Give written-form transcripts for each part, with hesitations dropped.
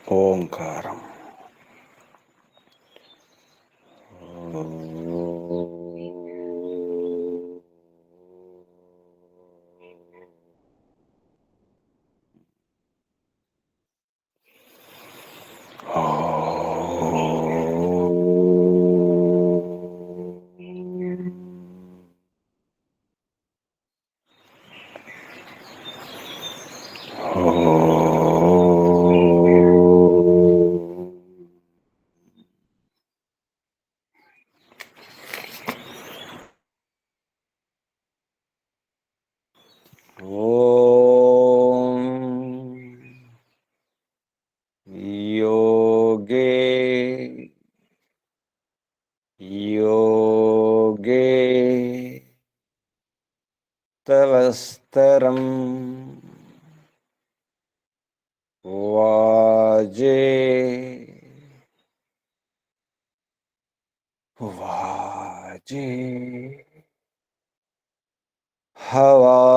ఓంకారం. ఓం యోగే యోగే తవస్తరం వాజే వాజే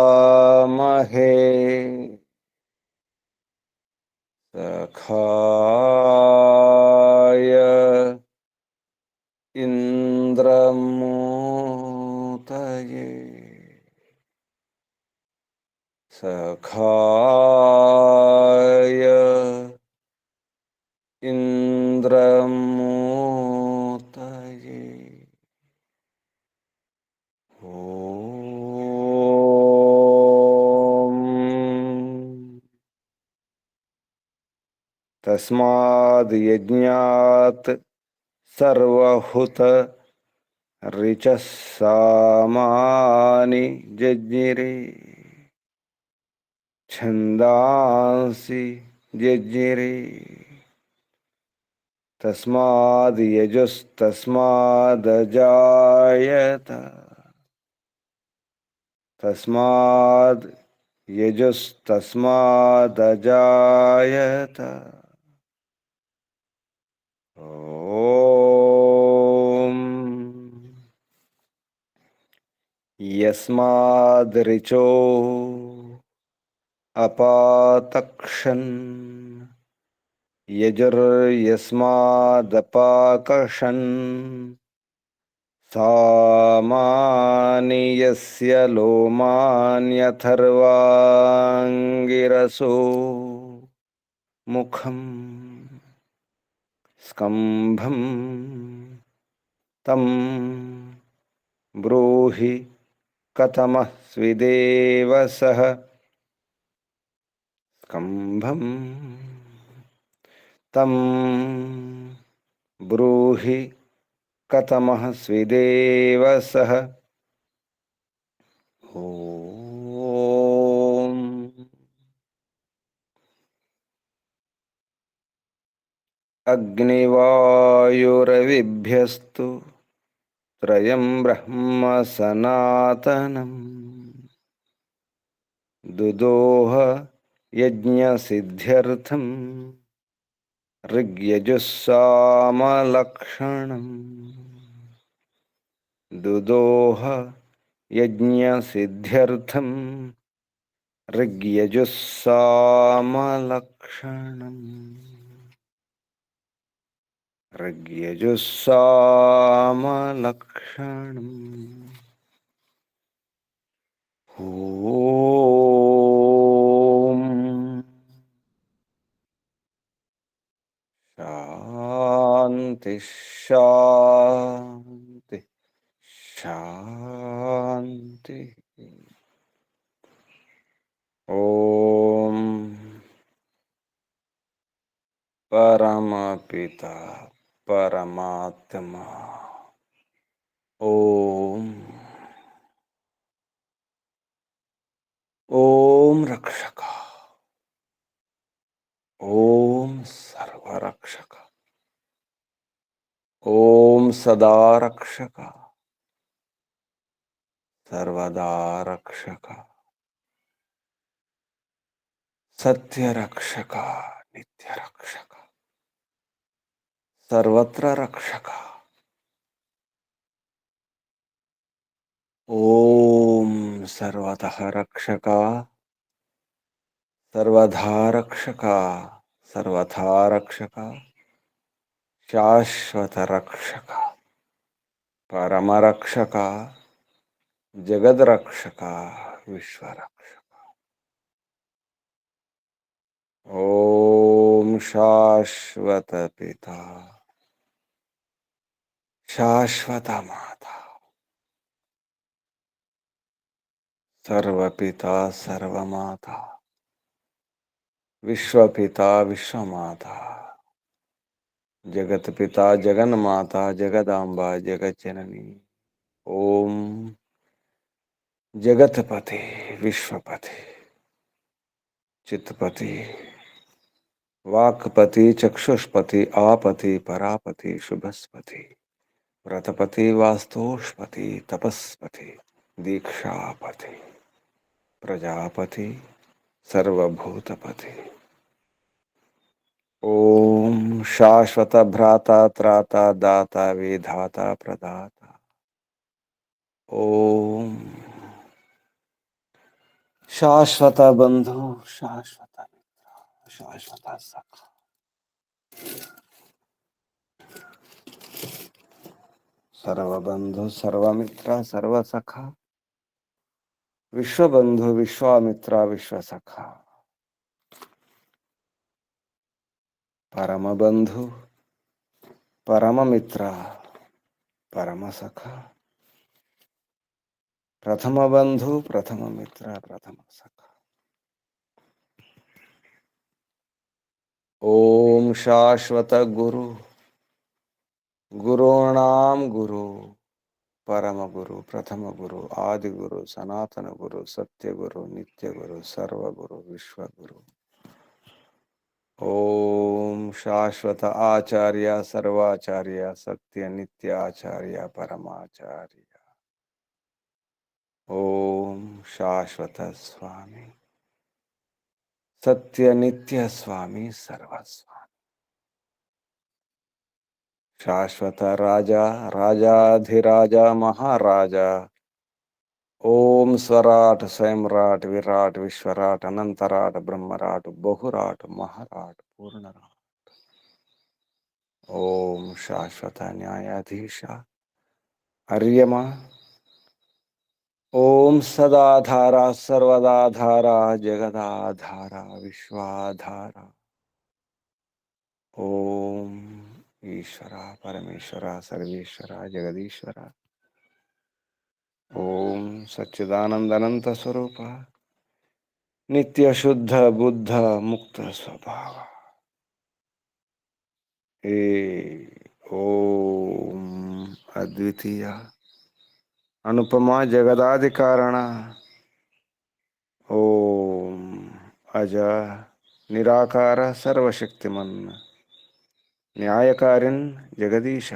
హవామహే సఖాయ ఇంద్రమూతయే సఖాయ ఇంద్రమూతయే ఓం తస్మాద్ యజ్ఞాత్ సర్వహుత రిచః సామాని జజ్ఞిరే ఛందాంసి జజ్ఞిరే తస్మాద్ యజుస్తస్మాదజాయత తస్మాద్ యజుస్తస్మాదజాయత ఓం యస్మాద్ రిచో అపాతక్షన్ యజుర్యస్మాదపాకషన్ సామాని యస్య లోమాన్యథర్వాంగిరసో ముఖం స్కంభం తం బ్రూహి కథమః స్విదేవ సః స్కంభం తం బ్రూహి కథమః స్విదేవ సః ఓం అగ్నివాయురవిభ్యస్తు త్రయం బ్రహ్మ సనాతనం దుదోహ యజ్ఞసిద్ధ్యర్థం ఋగ్యజుస్సామలక్షణం దుదోహ యజ్ఞసిద్ధ్యర్థం ఋగ్యజుస్సామలక్షణం ఋగ్యజుస్సామలక్షణం ఓం శాంతి శాంతి శాంతి. ఓం పరమపిత పరమాత్మ ఓం ఓం రక్షక ఓం సర్వరక్షక ఓం సదా రక్షక సర్వదా రక్షక సత్యరక్షక నిత్యరక్షక సర్వత్ర రక్షక ఓం సర్వతః రక్షక సర్వదా రక్షక सर्वथा रक्षक शाश्वत रक्षक परम रक्षक जगद रक्षक विश्व रक्षक। ओम शाश्वत पिता शाश्वत माता सर्वपिता सर्वमाता विश्वपिता विश्वमाता जगत पिता जगन माता जगदांबा जगत जननी। ओम जगतपति विश्वपति चित्तपति वाक्पति चक्षुष्पति आपति परापति शुभस्पति व्रतपति वास्तुष्पति तपस्पति दीक्षापति प्रजापति सर्वभूतपति। ओम शाश्वत भ्राता त्राता दाता विधाता प्रदाता। ओम शाश्वत बंधु शाश्वत मित्र शाश्वत सखा सर्वबंधु सर्वमित्र सर्वसखा विश्वबंधु विश्वामित्र विश्वसखा परम बंधु परम मित्र परम सखा प्रथम बंधु प्रथम मित्र प्रथम सखा। ओम शाश्वत गुरु गुरुणाम गुरु परम गुरु प्रथम गुरु आदि गुरु सनातन गुरु सत्य गुरु नित्य गुरु सर्व गुरु विश्व गुरु। ओम शाश्वत आचार्य सर्वाचार्य सत्य नित्य आचार्य परमाचार्य। ओम शाश्वत स्वामी सत्य नित्य स्वामी सर्वस्वामी शाश्वत राजा राजाधिराजा महाराजा। ओम स्वराट स्वयंराट विराट विश्वराट अनंतराट ब्रह्मराट बहुराट महाराट पूर्णराट। ओम शाश्वत न्यायाधीश अर्यमा। ओम सदाधारा सर्वदाधारा जगदाधारा विश्वाधारा। ओम ईश्वरा परमेश्वरा सर्वेश्वरा जगदीश्वरा। ओम सच्चिदानंद अनंत स्वरूप नित्य शुद्ध बुद्ध मुक्त स्वभाव। ओम अद्वितीय अनुपमा जगदाधिकारण। ओम अज निराकार सर्वशक्तिमन न्यायकारिन जगदीश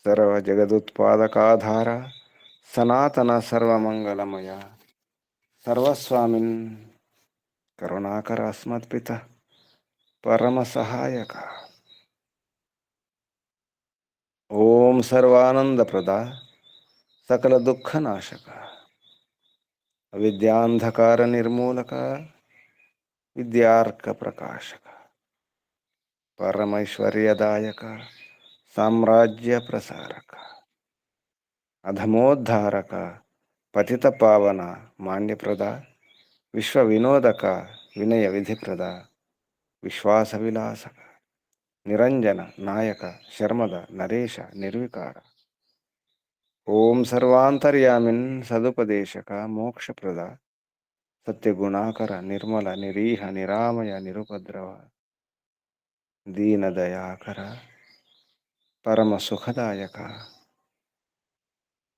सर्व जगदुत्पादकाधार सनातन सर्वमंगलमय सर्वस्वामिन् करुणाकर अस्मत्पिता परम सहायक। ओम सर्वानंद प्रदा सकल दुख नाशक विद्यांधकार निर्मूलक विद्यार्क प्रकाशक परमैश्वर्यदायक साम्राज्य प्रसारक अधमोद्धारक पतित पावन मान्यप्रद विश्व विनोदक विनय विधिप्रद विश्वास विलासक निरंजन नायक शर्मद नरेश निर्विकार। ओम सर्वांतर्यामिन् सदुपदेशक मोक्षप्रद सत्यगुणाकर निर्मल निरीह निरामय निरुपद्रव दीनदयाकर परम सुखदायक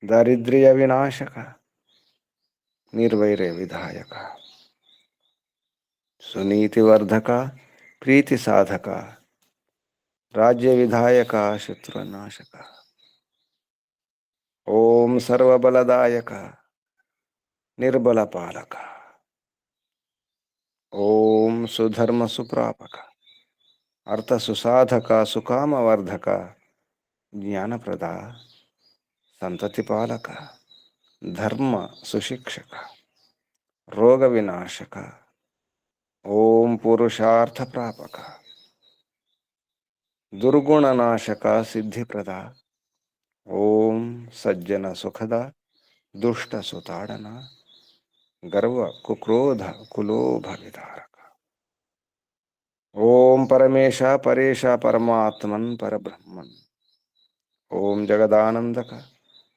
दारिद्र्य विनाशक निर्वैर विधायक सुनीतिवर्धक प्रीति साधक राज्य विधायक शत्रुनाशक। ओम सर्वबलदायक निर्बल पालक। ओम सुधर्म सुप्रापक अर्थ सुसाधक सुकामवर्धक ज्ञानप्रदा संतति पालक धर्म सुशिक्षक रोग विनाशक ఓం పురుషార్థ ప్రాపక దుర్గుణనాశక సిద్ధిప్రద ఓం సజ్జన సుఖద దుష్ట సుతాడన గర్వ కుక్రోధ కులోభ విదారక ఓం పరమేశ పరేశ పరమాత్మన్ పరబ్రహ్మన్ ఓం జగదానందక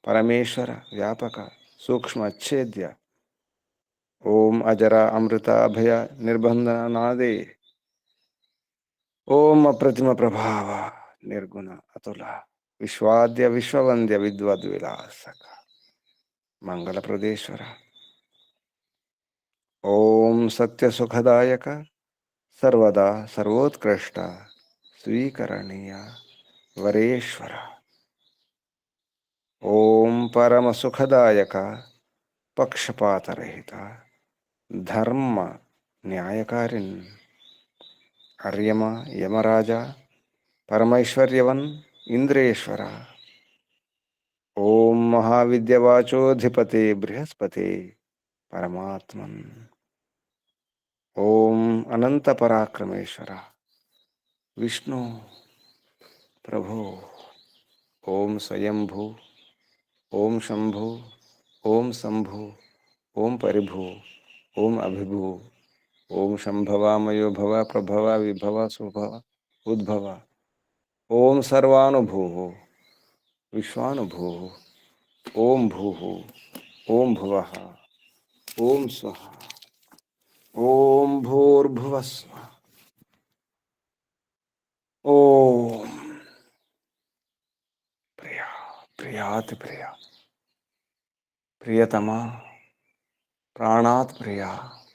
పరమేశ్వర వ్యాపక సూక్ష్మచ్ఛేద్య ఓం అజర అమృత అభయ నిర్బంధన నాదే ఓం అప్రతిమ ప్రభావ నిర్గుణ అతుల విశ్వాద్య విశ్వవంద్య విద్వద్విలాసక మంగళప్రదేశ్వర ఓం సత్యసుఖదాయక సర్వదా సర్వోత్కృష్ట స్వీకరణీయ వరేశ్వర ఓం పరమసుఖదాయక పక్షపాతరహిత ధర్మ న్యాయకారిన్ హర్యమ యమరాజ పరమైశ్వర్యవన్ ఇంద్రేశ్వర ఓం మహావిద్యవాచోధిపతే బృహస్పతే పరమాత్మన్ ఓం అనంత పరాక్రమేశ్వర విష్ణు ప్రభో ఓం స్వయంభూ ఓం శంభు ఓం శంభు ఓం పరిభూ ఓం అభిభూ ఓం శంభవామయో భవ ప్రభవ విభవ సుభవ ఉద్భవ ఓం సర్వానుభూ విశ్వానుభూ ఓం భూ ఓం భువ ఓం స్వః ఓం భూర్భువస్వ ఓం ప్రియా ప్రియాతి ప్రియ ప్రియతమా ప్రాణాత్ ప్రియ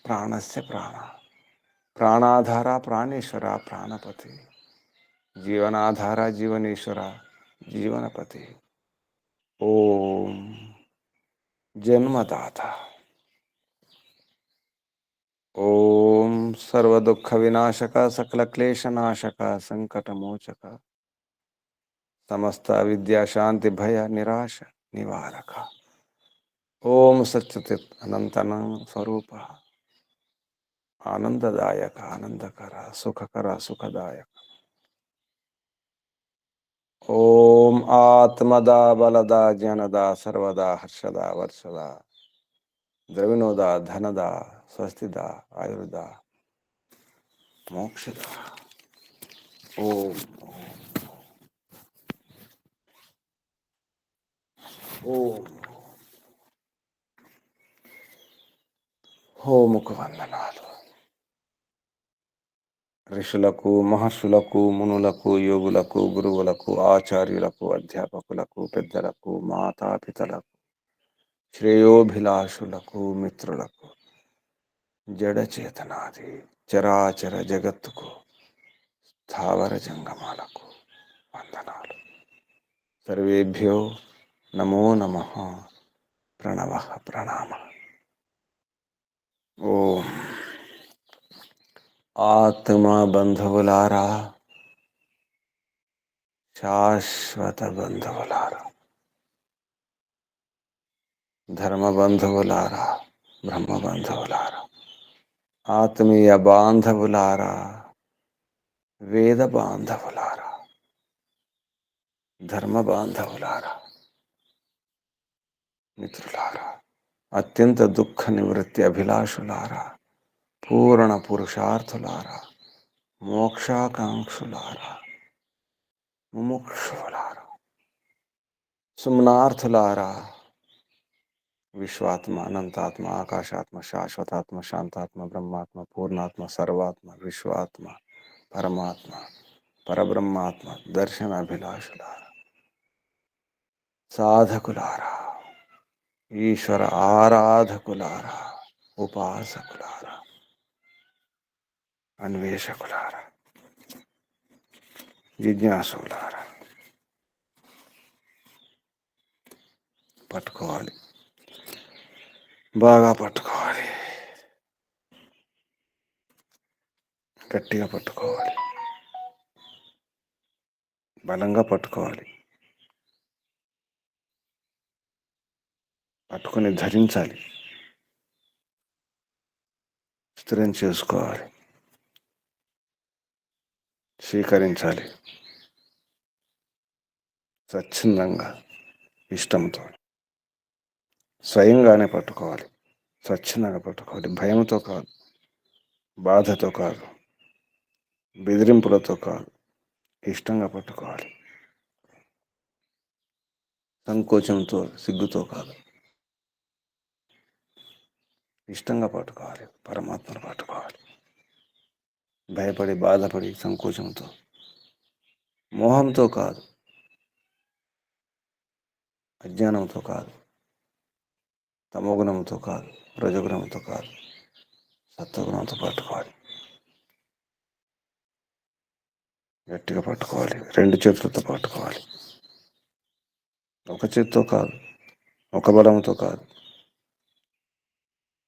ప్రాణస్య ప్రాణ ప్రాణాధార ప్రాణేశ్వర ప్రాణపతి జీవనాధార జీవనేశ్వర జీవనపతి ఓం జన్మదాత ఓం సర్వదుఃఖ వినాశక సకల క్లేశనాశక సంకటమోచక సమస్త విద్యా శాంతి భయ నిరాశ నివారక ఓం సత్యచిత్ అనంతనం స్వరూప ఆనందదాయక ఆనందకర సుఖకర సుఖదాయక ఓం ఆత్మదా బలదా జ్ఞానదా సర్వదా హర్షదా వర్షదా ద్రవిణోదా ధనదా స్వస్తిదా ఆయుర్దా మోక్షదా ఓం ఓం హోముకు వందనాలు. ఋషులకు మహర్షులకు మునులకు యోగులకు గురువులకు ఆచార్యులకు అధ్యాపకులకు పెద్దలకు మాతాపితలకు శ్రేయోభిలాషులకు మిత్రులకు జడచేతనాది చరాచర జగత్తుకు స్థావర జంగమాలకు వందనాలు. సర్వేభ్యో నమో నమః. ప్రణవ ప్రణామ. ఓం ఆత్మ బంధువులారా, శాశ్వత బంధువులారా, ధర్మ బంధువులారా, బ్రహ్మ బంధువులారా, ఆత్మీయ బాంధవులారా, వేద బాంధవులారా, ధర్మ బాంధవులారా, మిత్రులారా, అత్యంత దుఃఖ నివృత్తి అభిలాషులారా, పూర్ణ పురుషార్థులారా, మోక్షాకాంక్షులారా, ముముక్షులారా, సుమ్నార్థులారా, విశ్వాత్మ, అనంతాత్మ, ఆకాశాత్మ, శాశ్వతాత్మ, శాంతాత్మ, బ్రహ్మాత్మ, పూర్ణాత్మ, సర్వాత్మ, విశ్వాత్మ, పరమాత్మ, పరబ్రహ్మాత్మ, దర్శనాభిలాషులారా, సాధకులారా, ఈశ్వర ఆరాధకులారా, ఉపాసకులారా, అన్వేషకులారా, జిజ్ఞాసులారా, పట్టుకోవాలి, బాగా పట్టుకోవాలి, గట్టిగా పట్టుకోవాలి, బలంగా పట్టుకోవాలి, పట్టుకొని ధరించాలి, స్థిరం చేసుకోవాలి. స్వీకరించాలి. స్వచ్ఛందంగా, ఇష్టంతో, స్వయంగానే పట్టుకోవాలి. స్వచ్ఛందంగా పట్టుకోవాలి. భయంతో కాదు, బాధతో కాదు, బెదిరింపులతో కాదు, ఇష్టంగా పట్టుకోవాలి. సంకోచంతో, సిగ్గుతో కాదు, ఇష్టంగా పట్టుకోవాలి. పరమాత్మను పట్టుకోవాలి. భయపడి, బాధపడి, సంకోచంతో, మోహంతో కాదు, అజ్ఞానంతో కాదు, తమోగుణంతో కాదు, రజగుణంతో కాదు, సత్వగుణంతో పట్టుకోవాలి. గట్టిగా పట్టుకోవాలి. రెండు చేతులతో పట్టుకోవాలి. ఒక చేత్తో కాదు, ఒక బలంతో కాదు,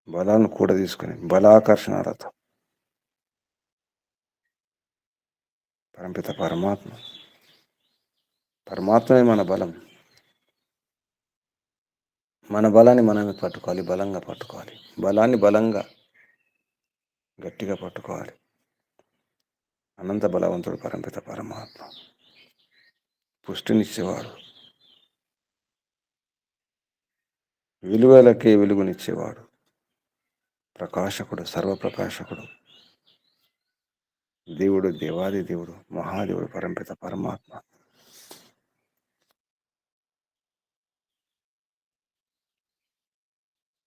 బలాన్ని కూడా తీసుకుని బలాకర్షణ రథం. పరంపిత పరమాత్మ, పరమాత్మే మన బలం. మన బలాన్ని మనమే పట్టుకోవాలి. బలంగా పట్టుకోవాలి. బలాన్ని బలంగా గట్టిగా పట్టుకోవాలి. అనంత బలవంతుడు పరంపిత పరమాత్మ. పుష్టినిచ్చేవాడు, విలువలకే వెలుగునిచ్చేవాడు, ప్రకాశకుడు, సర్వప్రకాశకుడు, దేవుడు, దేవాది దేవుడు, మహాదేవుడు పరంపిత పరమాత్మ.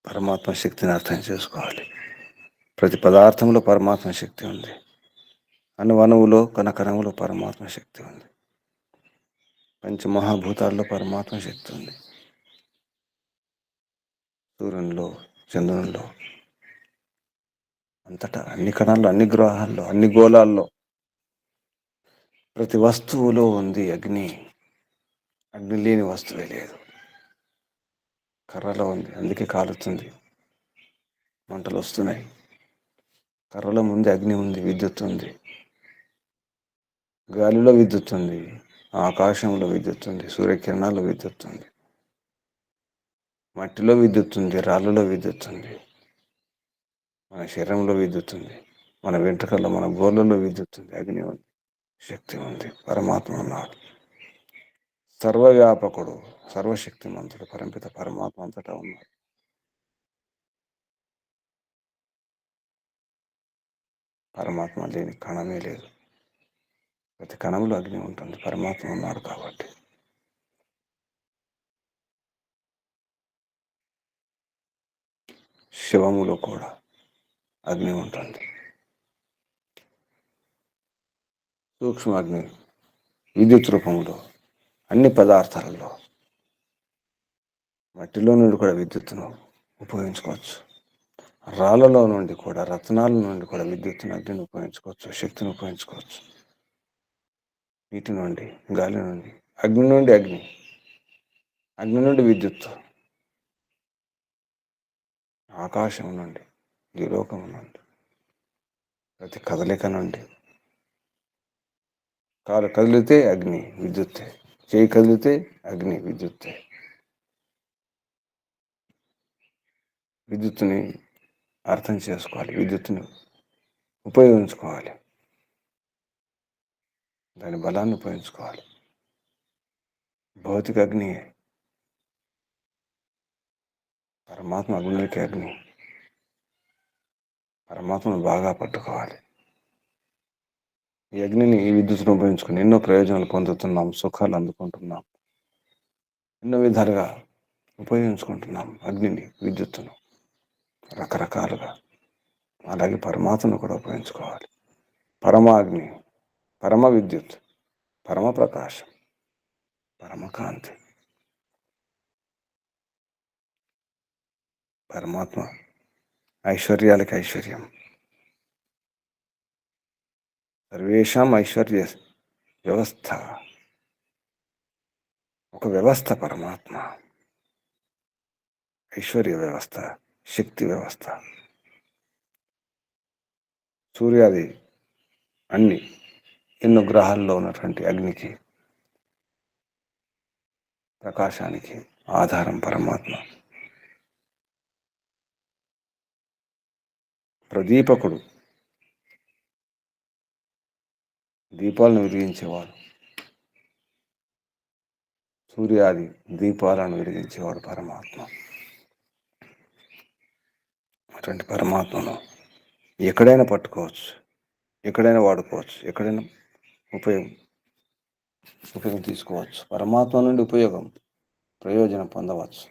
పరమాత్మ శక్తిని అర్థం చేసుకోవాలి. ప్రతి పదార్థంలో పరమాత్మ శక్తి ఉంది. అణువణువులో, కణకణములో పరమాత్మ శక్తి ఉంది. పంచమహాభూతాల్లో పరమాత్మ శక్తి ఉంది. సూర్యునిలో, చంద్రునిలో, అంతటా, అన్ని కణాల్లో, అన్ని గ్రహాల్లో, అన్ని గోళాల్లో, ప్రతి వస్తువులో ఉంది అగ్ని. అగ్ని లేని వస్తువే లేదు. కర్రలో ఉంది, అందుకే కాలుతుంది, మంటలు వస్తున్నాయి. కర్రలో ముందు అగ్ని ఉంది, విద్యుత్ ఉంది. గాలిలో విద్యుత్ ఉంది, ఆకాశంలో విద్యుత్ ఉంది, సూర్యకిరణాల్లో విద్యుత్ ఉంది, మట్టిలో విద్యుత్ ఉంది, రాళ్ళలో విద్యుత్ ఉంది, మన శరీరంలో విద్యుత్ ఉంది, మన వెంట్రుకల్లో, మన గోళ్ళలో విద్యుత్ ఉంది. అగ్ని ఉంది, శక్తి ఉంది. పరమాత్మ ఉన్నాడు. సర్వవ్యాపకుడు, సర్వశక్తిమంతుడు పరంపిత పరమాత్మ అంతటా ఉన్నాడు. పరమాత్మ లేని కణమే లేదు. ప్రతి కణంలో అగ్ని ఉంటుంది. పరమాత్మ ఉన్నాడు కాబట్టి. శివములో కూడా అగ్ని ఉంటుంది. సూక్ష్మ అగ్ని విద్యుత్ రూపంలో అన్ని పదార్థాలలో. మట్టిలో నుండి కూడా విద్యుత్తును ఉపయోగించుకోవచ్చు. రాళ్ళలో నుండి కూడా, రత్నాల నుండి కూడా విద్యుత్తును, అగ్నిని ఉపయోగించుకోవచ్చు, శక్తిని ఉపయోగించుకోవచ్చు. నీటి నుండి, గాలి నుండి, అగ్ని నుండి అగ్ని, అగ్ని నుండి విద్యుత్తు, ఆకాశం నుండి, ఈ లోకం నుండి, ప్రతి కదలిక నుండి. కాలు కదిలితే అగ్ని, విద్యుత్తే. చేయి కదిలితే అగ్ని, విద్యుత్తే. విద్యుత్తుని అర్థం చేసుకోవాలి. విద్యుత్తుని ఉపయోగించుకోవాలి. దాని బలాన్ని ఉపయోగించుకోవాలి. భౌతిక అగ్ని, పరమాత్మ అగ్నికి అగ్ని. పరమాత్మను బాగా పట్టుకోవాలి. ఈ అగ్నిని, ఈ విద్యుత్తును ఉపయోగించుకుని ఎన్నో ప్రయోజనాలు పొందుతున్నాం, సుఖాలు అందుకుంటున్నాం, ఎన్నో విధాలుగా ఉపయోగించుకుంటున్నాం అగ్నిని, విద్యుత్తును, రకరకాలుగా. అలాగే పరమాత్మను కూడా ఉపయోగించుకోవాలి. పరమ అగ్ని, పరమ విద్యుత్, పరమ ప్రకాశం, పరమకాంతి. పరమాత్మ ఐశ్వర్యాలకి ఐశ్వర్యం. సర్వేషాం ఐశ్వర్య వ్యవస్థ. ఒక వ్యవస్థ పరమాత్మ. ఐశ్వర్య వ్యవస్థ, శక్తి వ్యవస్థ. సూర్యాది అన్ని ఎన్నో గ్రహాల్లో ఉన్నటువంటి అగ్నికి, ప్రకాశానికి ఆధారం పరమాత్మ. ప్రదీపకుడు, దీపాలను వెలిగించేవాడు, సూర్యాది దీపాలను వెలిగించేవాడు పరమాత్మ. అటువంటి పరమాత్మను ఎక్కడైనా పట్టుకోవచ్చు, ఎక్కడైనా వాడుకోవచ్చు, ఎక్కడైనా ఉపయోగం ఉపయోగం తీసుకోవచ్చు. పరమాత్మ నుండి ప్రయోజనం పొందవచ్చు.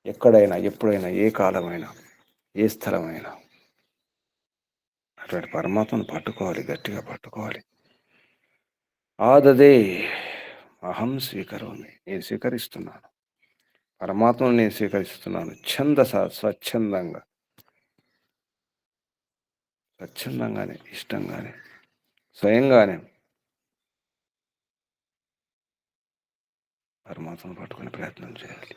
ఎక్కడైనా, ఎప్పుడైనా, ఏ కాలమైనా, ఏ స్థలమైనా అటువంటి పరమాత్మను పట్టుకోవాలి, గట్టిగా పట్టుకోవాలి. ఆదదే అహం స్వీకరోమి, నేను స్వీకరిస్తున్నాను, పరమాత్మను నేను స్వీకరిస్తున్నాను. స్వచ్ఛందంగానే, ఇష్టంగానే, స్వయంగానే పరమాత్మను పట్టుకునే ప్రయత్నం చేయాలి.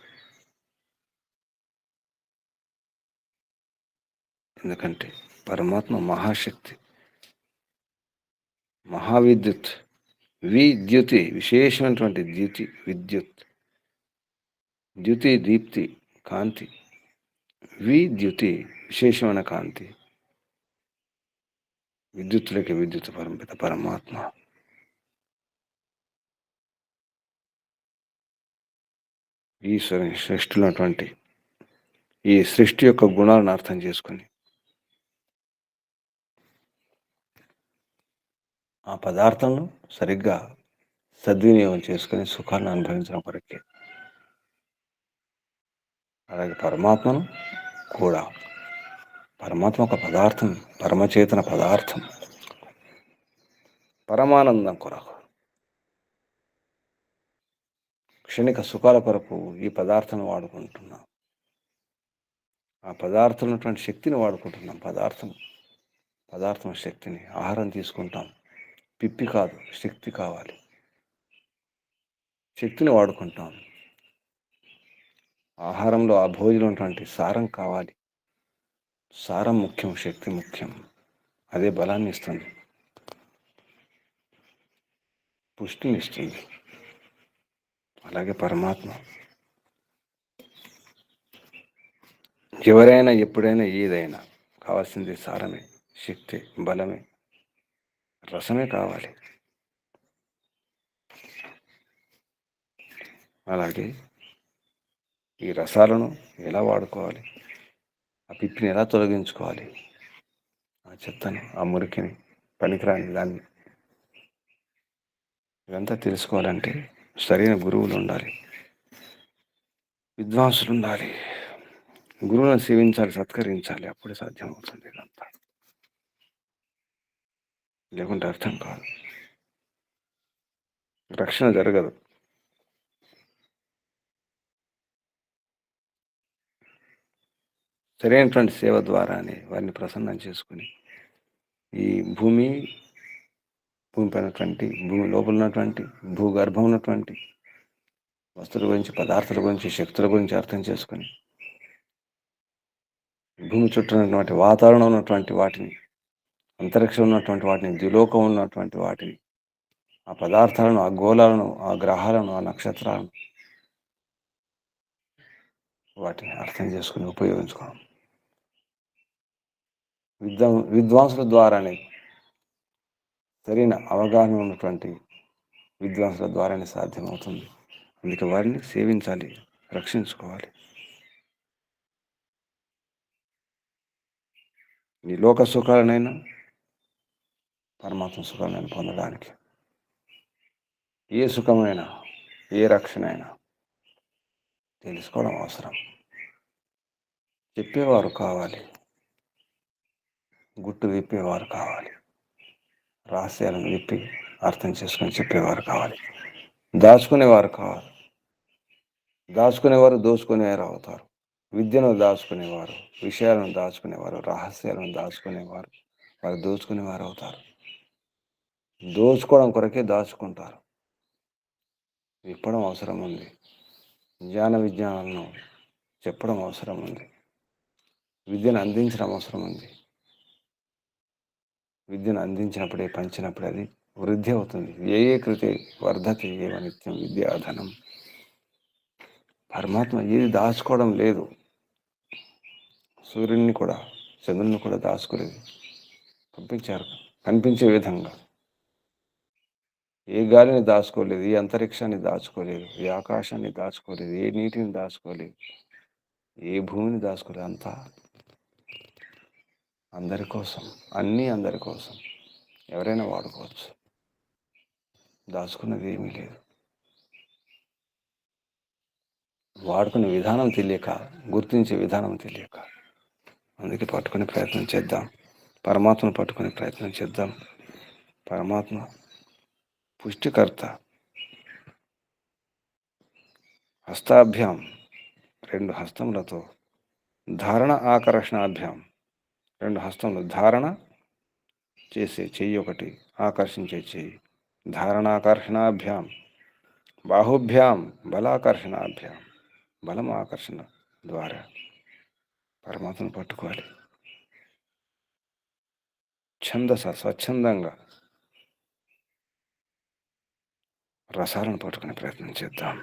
ఎందుకంటే పరమాత్మ మహాశక్తి, మహావిద్యుత్, విద్యుతి, విశేషమైనటువంటి విద్యుత్, ద్యుతి దీప్తి, కాంతి, విద్యుతి విశేషమైన కాంతి, విద్యుత్తులకి విద్యుత్ పరంపిత పరమాత్మ. ఈశ్వరుని సృష్టిలో ఉన్నటువంటి ఈ సృష్టి యొక్క గుణాలను అర్థం చేసుకుని ఆ పదార్థాలను సరిగ్గా సద్వినియోగం చేసుకుని సుఖాన్ని అనుభవించడం కొరకే. అలాగే పరమాత్మను కూడా, పరమాత్మ ఒక పదార్థం, పరమచేతన పదార్థం, పరమానందం కొరకు, క్షణిక సుఖాల కొరకు ఈ పదార్థాన్ని వాడుకుంటున్నాం. ఆ పదార్థం ఉన్నటువంటి శక్తిని వాడుకుంటున్నాం. పదార్థం శక్తిని, ఆహారం తీసుకుంటాం, పిప్పి కాదు, శక్తి కావాలి, శక్తిని వాడుకుంటాం. ఆహారంలో ఆ భోజనం ఉన్నటువంటి సారం కావాలి, సారం ముఖ్యం, శక్తి ముఖ్యం. అదే బలాన్ని ఇస్తుంది, పుష్టిని ఇస్తుంది. అలాగే పరమాత్మ ఎవరైనా, ఎప్పుడైనా, ఏదైనా కావాల్సింది సారమే, శక్తి, బలమే, రసమే కావాలి. అలాగే ఈ రసాలను ఎలా వాడుకోవాలి, ఆ పిప్పిని ఎలా తొలగించుకోవాలి, ఆ చెత్తను, ఆ మురికిని, పనికిరాని దాన్ని, ఇదంతా తెలుసుకోవాలంటే సరైన గురువులు ఉండాలి, విద్వాంసులు ఉండాలి, గురువులను సేవించాలి, సత్కరించాలి. అప్పుడే సాధ్యమవుతుంది ఇదంతా. లేకుంటే అర్థం కాదు, రక్షణ జరగదు. సరైనటువంటి సేవ ద్వారానే వారిని ప్రసన్నం చేసుకుని ఈ భూమి పైనటువంటి, భూమి లోపల ఉన్నటువంటి, భూగర్భం ఉన్నటువంటి వస్తువుల గురించి, పదార్థాల గురించి, శక్తుల గురించి అర్థం చేసుకుని భూమి చుట్టూ ఉన్నటువంటి వాతావరణం ఉన్నటువంటి వాటిని, అంతరిక్షం ఉన్నటువంటి వాటిని, ద్విలోకం ఉన్నటువంటి వాటిని, ఆ పదార్థాలను, ఆ గోళాలను, ఆ గ్రహాలను, ఆ నక్షత్రాలను, వాటిని అర్థం చేసుకుని ఉపయోగించుకోవడం విద్వాంసుల ద్వారానే, సరైన అవగాహన ఉన్నటువంటి విద్వాంసుల ద్వారానే సాధ్యమవుతుంది. అందుకే వారిని సేవించాలి, రక్షించుకోవాలి. ఈ లోక సుఖాలనైనా, పరమాత్మ సుఖాలను పొందడానికి ఏ సుఖమైనా, ఏ రక్షణ అయినా తెలుసుకోవడం అవసరం. చెప్పేవారు కావాలి, గుట్టు విప్పేవారు కావాలి, రహస్యాలను విప్పి అర్థం చేసుకొని చెప్పేవారు కావాలి. దాచుకునేవారు కావాలి, దాచుకునేవారు దోచుకునేవారు అవుతారు. విద్యను దాచుకునేవారు, విషయాలను దాచుకునేవారు, రహస్యాలను దాచుకునేవారు, వారు దోచుకునేవారు అవుతారు. దోచుకోవడం కొరకే దాచుకుంటారు. విప్పడం అవసరం ఉంది, జ్ఞాన విజ్ఞానాలను చెప్పడం అవసరం ఉంది, విద్యను అందించడం అవసరం ఉంది. విద్యను అందించినప్పుడే, పంచినప్పుడే అది వృద్ధి అవుతుంది. ఏ కృతే వర్ధతే ఏవ నిత్యం విద్యాధనం. పరమాత్మ ఏది దాచుకోవడం లేదు. సూర్యుడిని కూడా, చంద్రుని కూడా దాచుకోలేదు, పంపించారు కనిపించే విధంగా. ఏ గాలిని దాచుకోలేదు, ఏ అంతరిక్షాన్ని దాచుకోలేదు, ఏ ఆకాశాన్ని దాచుకోలేదు, ఏ నీటిని దాచుకోలేదు, ఏ భూమిని దాచుకోలేదు. అంతా అందరి కోసం, అన్నీ అందరి కోసం. ఎవరైనా వాడుకోవచ్చు. దాచుకున్నది ఏమీ లేదు. వాడుకునే విధానం తెలియక, గుర్తించే విధానం తెలియక. అందుకే పట్టుకునే ప్రయత్నం చేద్దాం. పరమాత్మను పట్టుకునే ప్రయత్నం చేద్దాం. పరమాత్మ పుష్టికర్త. హస్తాభ్యాం, రెండు హస్తములతో, ధారణ ఆకర్షణాభ్యాం, రెండు హస్తములు ధారణ చేసే చెయ్యి ఒకటి, ఆకర్షించే చెయ్యి. ధారణాకర్షణాభ్యాం, బాహుభ్యాం బలాకర్షణాభ్యాం, బలం ఆకర్షణ ద్వారా పరమాత్మను పట్టుకోవాలి. ఛందస, స్వచ్ఛందంగా రసాలను పట్టుకునే ప్రయత్నం చేద్దాం.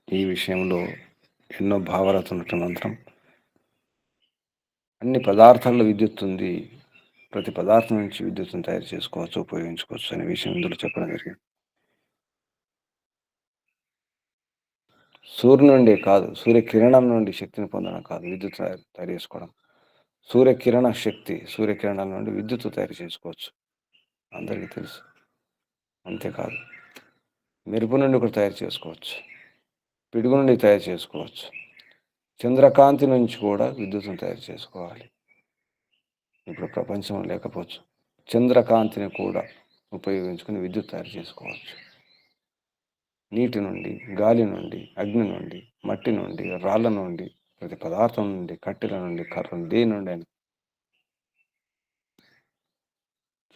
ఈ విషయంలో ఎన్నో భావాలతో ఉన్నటువంటి మంత్రం. అన్ని పదార్థాల్లో విద్యుత్ ఉంది, ప్రతి పదార్థం నుంచి విద్యుత్తును తయారు చేసుకోవచ్చు, ఉపయోగించుకోవచ్చు అనే విషయం ఇందులో చెప్పడం జరిగింది. సూర్యుని నుండి కాదు, సూర్యకిరణం నుండి శక్తిని పొందడం కాదు, విద్యుత్ తయారు చేసుకోవడం. సూర్యకిరణ శక్తి, సూర్యకిరణాల నుండి విద్యుత్తు తయారు చేసుకోవచ్చు, అందరికీ తెలుసు. అంతేకాదు, మెరుపు నుండి కూడా తయారు చేసుకోవచ్చు, పిడుగు నుండి తయారు చేసుకోవచ్చు, చంద్రకాంతి నుంచి కూడా విద్యుత్తును తయారు చేసుకోవాలి. ఇప్పుడు ప్రపంచం లేకపోవచ్చు, చంద్రకాంతిని కూడా ఉపయోగించుకుని విద్యుత్ తయారు చేసుకోవచ్చు. నీటి నుండి, గాలి నుండి, అగ్ని నుండి, మట్టి నుండి, రాళ్ళ నుండి, ప్రతి పదార్థం నుండి, కట్టెల నుండి, కర్రలు, దేని నుండి అయినా,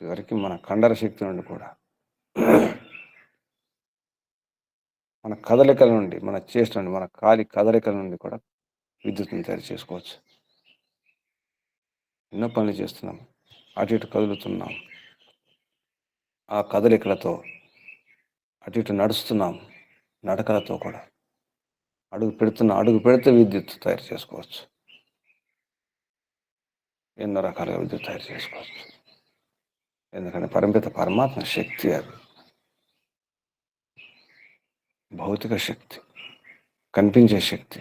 చివరికి మన కండర శక్తి నుండి కూడా, మన కదలికల నుండి, మన చేష్ట నుండి, మన కాలి కదలికల నుండి కూడా విద్యుత్తుని తయారు చేసుకోవచ్చు. ఎన్నో పనులు చేస్తున్నాం, అటు ఇటు కదులుతున్నాం, ఆ కదలికలతో అటు ఇటు నడుస్తున్నాం, నడకలతో కూడా అడుగు పెడితే విద్యుత్ తయారు చేసుకోవచ్చు. ఎన్నో రకాలుగా విద్యుత్ తయారు చేసుకోవచ్చు. ఎందుకంటే పరిమిత పరమాత్మ శక్తి, అది భౌతిక శక్తి, కనిపించే శక్తి.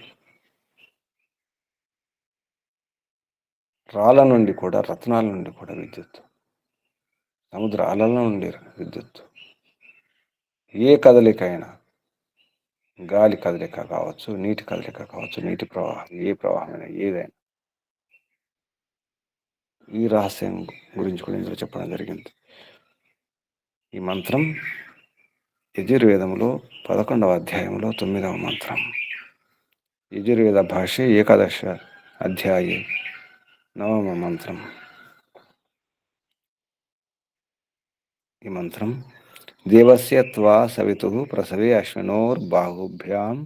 రాళ్ళ నుండి కూడా, రత్నాల నుండి కూడా విద్యుత్, సముద్ర అలల నుండి విద్యుత్. ఏ కదలికైనా, గాలి కదలిక కావచ్చు, నీటి కదలిక కావచ్చు, నీటి ప్రవాహం, ఏ ప్రవాహమైనా, ఏదైనా, ఈ రహస్యం గురించి కూడా ఇందులో చెప్పడం జరిగింది. ఈ మంత్రం యజుర్వేదంలో 11వ అధ్యాయంలో 9వ మంత్రం. యజుర్వేద భాషే ఏకాదశ అధ్యాయే 9వ మంత్రం. ఈ మంత్రం దేవస్య త్వా సవితుః ప్రసవే అశ్వినోర్బాహుభ్యాం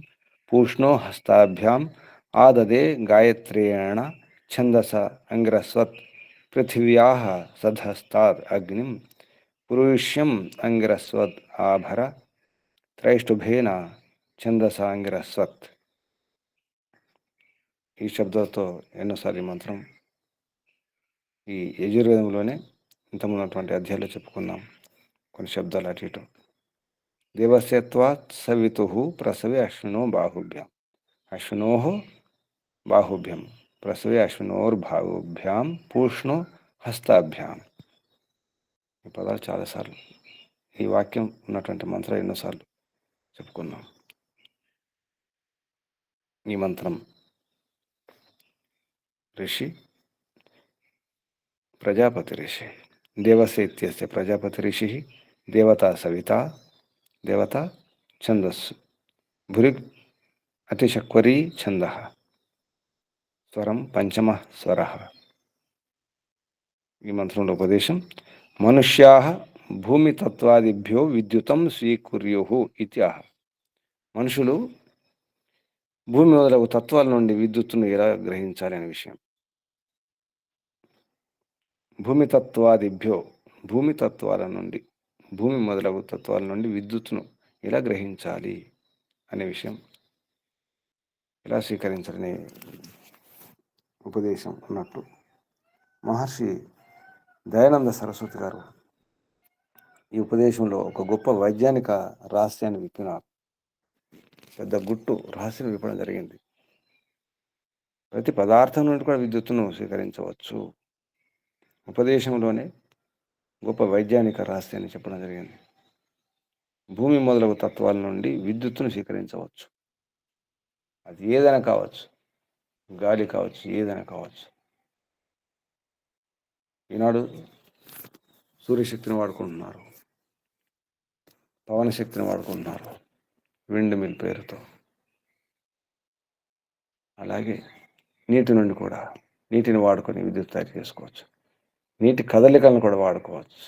పూష్ణో హస్తాభ్యాం ఆదదే గాయత్రేణ ఛందస అంగిరస్వత్ పృథివ్యాః సధస్తాద్ అగ్నిం పురుష్యం అంగిరస్వద్ ఆభర త్రైష్టుభేన ఛందస అంగిరస్వత్. ఈ శబ్దాలతో ఎన్నోసార్లు ఈ మంత్రం ఈ యజుర్వేదంలోనే ఇంతకుమున్నటువంటి అధ్యాయంలో చెప్పుకున్నాం. కొన్ని శబ్దాలు అటు ఇటు. దేవస్యత్వాత్ సవితుః ప్రసవే అశ్వినో బాహుభ్యాం, అశ్వినో బాహుభ్యం ప్రసవే అశ్వినోర్బాహుభ్యాం పూష్ణో హస్తాభ్యాం. ఈ పదాలు చాలాసార్లు, ఈ వాక్యం ఉన్నటువంటి మంత్రం ఎన్నోసార్లు చెప్పుకున్నాం. ఈ మంత్రం ఋషి ప్రజాపతి ఋషి, దేవస్య ఇత్యస్య ప్రజాపతి ఋషి, దేవతా సవిత, దేవత ఛందస్సు, భురిగ్ అతిశక్వరీ ఛంద, స్వరం పంచమ స్వర. ఈ మంత్రంలో ఉపదేశం మనుష్యా భూమితత్వాదిభ్యో విద్యుతం స్వీకుర్యుః ఇత్యాహ. మనుషులు భూమి మొదలగు తత్వాల నుండి విద్యుత్తును ఎలా గ్రహించాలి అనే విషయం. భూమితత్వాదిభ్యో, భూమి తత్వాల నుండి, భూమి మొదలగు తత్వాల నుండి విద్యుత్తును ఎలా గ్రహించాలి అనే విషయం, ఎలా స్వీకరించాలనే ఉపదేశం ఉన్నట్టు మహర్షి దయానంద సరస్వతి గారు ఈ ఉపదేశంలో ఒక గొప్ప వైజ్ఞానిక రహస్యాన్ని విప్పినారు. పెద్ద గుట్టు రహస్యం విప్పడం జరిగింది. ప్రతి పదార్థం నుండి కూడా విద్యుత్తును స్వీకరించవచ్చు. ఉపదేశంలోనే గొప్ప వైజ్ఞానిక రహస్యాన్ని చెప్పడం జరిగింది. భూమి మొదలగు తత్వాల నుండి విద్యుత్తును స్వీకరించవచ్చు. అది ఏదైనా కావచ్చు, గాలి కావచ్చు, ఏదైనా కావచ్చు. ఈనాడు సూర్యశక్తిని వాడుకుంటున్నారు, పవన శక్తిని వాడుకుంటున్నారు, విండ్ మిల్ పేరుతో. అలాగే నీటి నుండి కూడా నీటిని వాడుకొని విద్యుత్ తయారు చేసుకోవచ్చు. నీటి కదలికలను కూడా వాడుకోవచ్చు.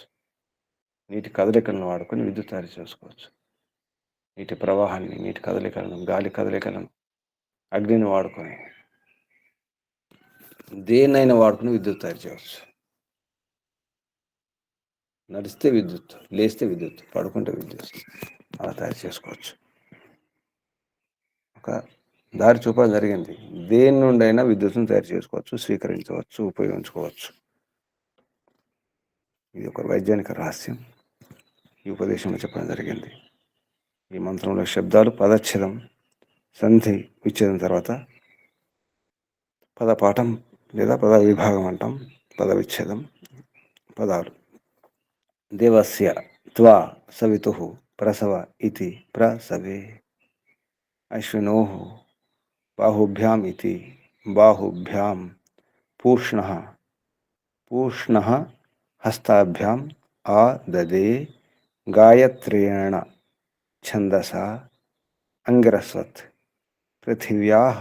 నీటి కదలికలను వాడుకొని విద్యుత్ తయారు చేసుకోవచ్చు. నీటి ప్రవాహాన్ని, నీటి కదలికలను, గాలి కదలికలను, అగ్నిని వాడుకొని దేన్నైనా వాడుకుని విద్యుత్ తయారు చేయవచ్చు. నడిస్తే విద్యుత్, లేస్తే విద్యుత్, పడుకుంటే విద్యుత్, అలా తయారు చేసుకోవచ్చు. ఒక దారి చూపడం జరిగింది. దేని నుండి అయినా విద్యుత్తును తయారు చేసుకోవచ్చు, స్వీకరించవచ్చు, ఉపయోగించుకోవచ్చు. ఇది ఒక వైజ్ఞానిక రహస్యం ఈ ఉపదేశంలో చెప్పడం జరిగింది. ఈ మంత్రంలో శబ్దాలు పదచ్ఛేదం, సంధి విచ్ఛేదం తర్వాత పదపాఠం లేదా పద విభాగం అంటాం. పద విచ్ఛేదం పదాలు. దేవస్య త్వా సవితుః ప్రసవ ఇతి ప్రసవే. అశ్వినోః బాహుభ్యాం ఇతి బాహుభ్యాం. పూష్ణః పూష్ణః హస్తాభ్యాం ఆదదే. గాయత్రేణ ఛందసా అంగిరస్వత్. పృథివ్యాః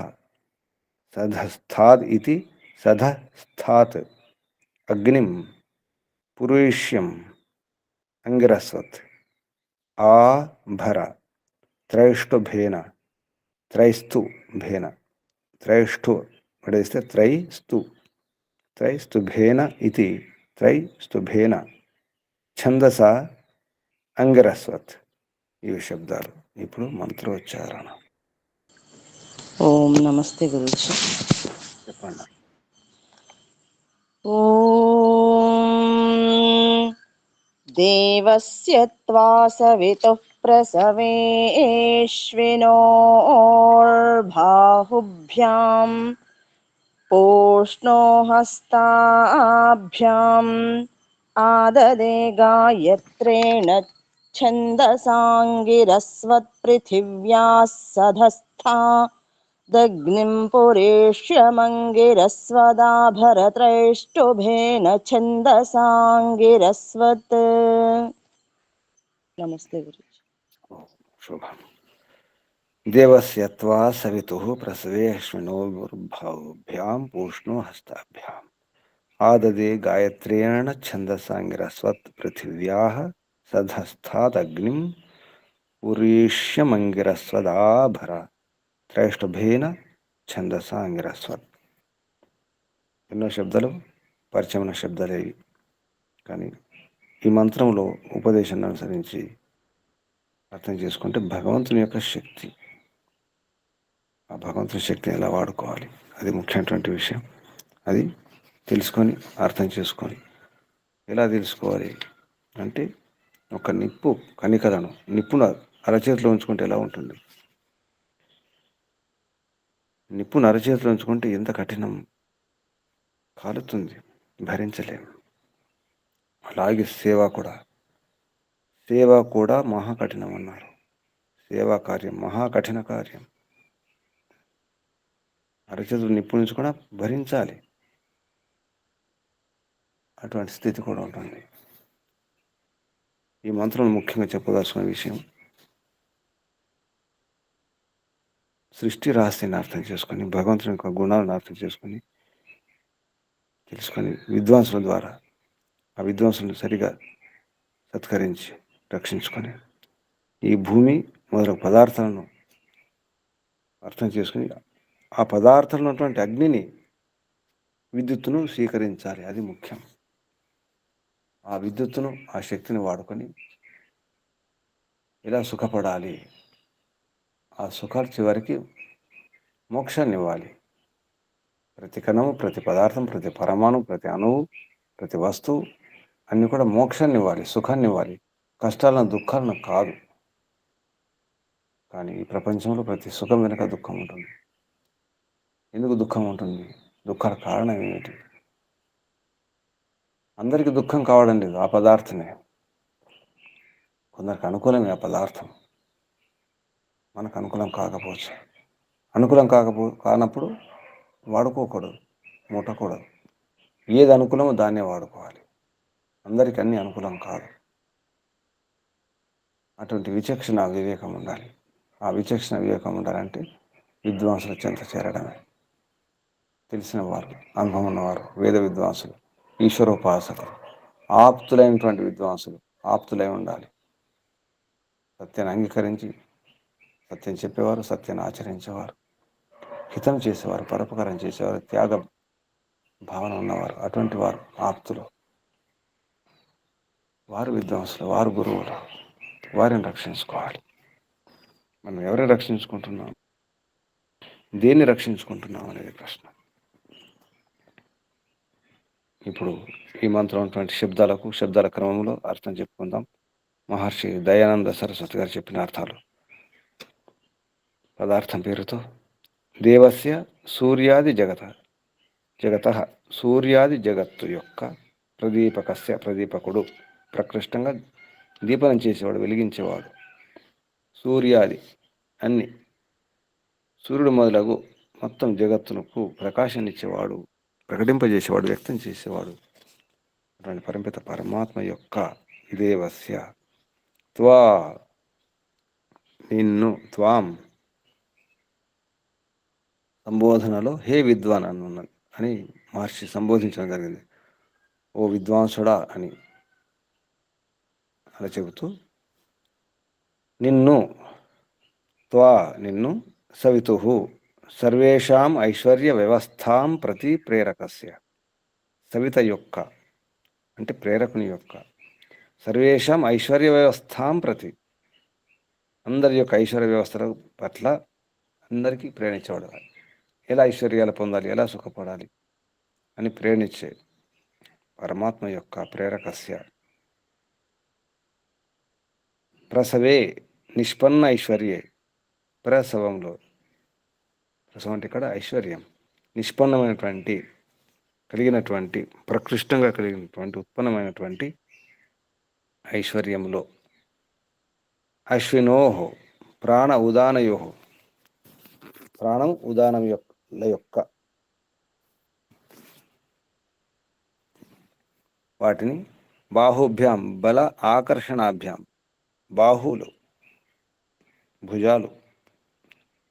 సధస్థాద్ ఇతి సధస్థాత్. అగ్నిం పురుష్యం అంగిరస్వత్. ఆభర త్రైష్టుభేన. త్రైస్తుభేన. త్రైష్టు పడేస్తే త్రైస్తుభేన ఇతి త్రైస్తుభేన. ఛందస అంగిరస్వత్. ఇవి శబ్దాలు. ఇప్పుడు మంత్రోచ్చారణ. ఓం నమస్తే గురుజీ. చెప్పండి. ఓం దేవస్య త్వా సవితుః ప్రసవేష్వినోర్బాహుభ్యాం. పూష్ణో హస్తాభ్యాం ఆదదే. గాయత్రేణ ఛందసాంగిరస్వత్. పృథివ్యాः సధస్థా దగ్నిం పురేష్యమంగిరస్వదాభరత్రైష్టుభేన ఛందసాంగిరస్వత్. నమస్తే గురుజీ. శుభం. దేవస్య త్వా సవితుః ప్రసవే అశ్వినోర్బాహుభ్యాం పూష్ణో హస్తాభ్యాం ఆదదే. గాయత్రేణ ఛందసాంగిరస్వత్. పృథివ్యాః సధస్థాదగ్నిం పురీష్యమంగిరస్వదాభర త్రైష్టుభేన ఛందసాంగిరస్వత్. ఎన్నో శబ్దాలు, పరిచయమైన శబ్దాలే. కానీ ఈ మంత్రంలో ఉపదేశాన్ని అనుసరించి అర్థం చేసుకుంటే భగవంతుని యొక్క శక్తి, ఆ భగవంతుని శక్తిని ఎలా వాడుకోవాలి, అది ముఖ్యమైనటువంటి విషయం. అది తెలుసుకొని అర్థం చేసుకొని ఎలా తెలుసుకోవాలి అంటే, ఒక నిప్పు కణికలను నిప్పును అరచేతిలో ఉంచుకుంటే ఎలా ఉంటుంది? నిప్పును అరచేతిలో ఉంచుకుంటే ఎంత కఠినం, కాలుతుంది, భరించలేం. అలాగే సేవ కూడా మహా కఠినం అన్నారు. సేవా కార్యం మహా కఠిన కార్యం. అరచేతులు నిప్పు నుంచి కూడా భరించాలి. అటువంటి స్థితి కూడా ఉంటుంది. ఈ మంత్రం ముఖ్యంగా చెప్పదలుచుకున్న విషయం, సృష్టి రహస్యాన్ని అర్థం చేసుకొని, భగవంతుని యొక్క గుణాలను అర్థం చేసుకొని తెలుసుకొని, విద్వాంసుల ద్వారా ఆ విద్వాంసులను సరిగా సత్కరించి రక్షించుకొని, ఈ భూమి మొదలగు పదార్థాలను అర్థం చేసుకుని, ఆ పదార్థంలో ఉన్నటువంటి అగ్నిని, విద్యుత్తును స్వీకరించాలి. అది ముఖ్యం. ఆ విద్యుత్తును, ఆ శక్తిని వాడుకొని ఇలా సుఖపడాలి. ఆ సుఖాలు చివరికి మోక్షాన్ని ఇవ్వాలి. ప్రతి కణము, ప్రతి పదార్థం, ప్రతి పరమాణు, ప్రతి అణువు, ప్రతి వస్తువు అన్నీ కూడా మోక్షాన్ని ఇవ్వాలి, సుఖాన్ని ఇవ్వాలి, కష్టాలను దుఃఖాలను కాదు. కానీ ఈ ప్రపంచంలో ప్రతి సుఖం వెనుక దుఃఖం ఉంటుంది. ఎందుకు దుఃఖం ఉంటుంది? దుఃఖాల కారణం ఏమిటి? అందరికీ దుఃఖం కావడం లేదు, ఆ పదార్థమే. కొందరికి అనుకూలమే ఆ పదార్థం, మనకు అనుకూలం కాకపోవచ్చు. అనుకూలం కానప్పుడు వాడుకోకూడదు, ముట్టకూడదు. ఏది అనుకూలమో దాన్నే వాడుకోవాలి. అందరికీ అన్నీ అనుకూలం కాదు. అటువంటి విచక్షణ వివేకం ఉండాలి. ఆ విచక్షణ వివేకం ఉండాలంటే విద్వాంసుల చెంత చేరడమే. తెలిసిన వారు, అనుభవం ఉన్నవారు, వేద విద్వాంసులు, ఈశ్వరోపాసకులు, ఆప్తులైనటువంటి విద్వాంసులు ఆప్తులై ఉండాలి. సత్యాన్ని అంగీకరించి సత్యం చెప్పేవారు, సత్యాన్ని ఆచరించేవారు, హితం చేసేవారు, పరోపకారం చేసేవారు, త్యాగ భావన ఉన్నవారు, అటువంటి వారు ఆప్తులు. వారు విద్వాంసులు, వారు గురువులు. వారిని రక్షించుకోవాలి. మనం ఎవరిని రక్షించుకుంటున్నాం, దేన్ని రక్షించుకుంటున్నాం అనేది ప్రశ్న. ఇప్పుడు ఈ మంత్రం ఉన్నటువంటి శబ్దాల క్రమంలో అర్థం చెప్పుకుందాం. మహర్షి దయానంద సరస్వతి గారు చెప్పిన అర్థాలు. పదార్థం పేరుతో దేవస్య సూర్యాది జగత సూర్యాది జగత్తు యొక్క ప్రదీపకుడు, ప్రకృష్టంగా దీపనం చేసేవాడు, వెలిగించేవాడు. సూర్యాది అన్ని, సూర్యుడు మొదలగు మొత్తం జగత్తునకు ప్రకాశాన్నిచ్చేవాడు, ప్రకటింపజేసేవాడు, వ్యక్తం చేసేవాడు అటువంటి పరమపిత పరమాత్మ యొక్క దేవస్య నిన్ను త్వాం సంబోధనలో హే విద్వాన్ అని మహర్షి సంబోధించడం జరిగింది. ఓ విద్వాంసుడా అని అలా చెబుతూ నిన్ను సవితు సర్వేషాం ఐశ్వర్య వ్యవస్థాం ప్రతి ప్రేరకస్య. సవిత యొక్క అంటే ప్రేరకుని యొక్క, సర్వేషాం ఐశ్వర్య వ్యవస్థాం ప్రతి, అందరి యొక్క ఐశ్వర్య వ్యవస్థల పట్ల అందరికీ ప్రేరణించేవాడు. ఎలా ఐశ్వర్యాలు పొందాలి, ఎలా సుఖపడాలి అని ప్రేరణించే పరమాత్మ యొక్క ప్రేరకస్య. ప్రసవే నిష్పన్న ఐశ్వర్యే, ప్రసవం అంటే ఇక్కడ ఐశ్వర్యం, నిష్పన్నమైనటువంటి కలిగినటువంటి, ప్రకృష్టంగా కలిగినటువంటి, ఉత్పన్నమైనటువంటి ఐశ్వర్యంలో అశ్వినోహో ప్రాణం ఉదానం యొక్క వాటిని బాహుభ్యాం బల ఆకర్షణాభ్యాం, బాహువులు భుజాలు,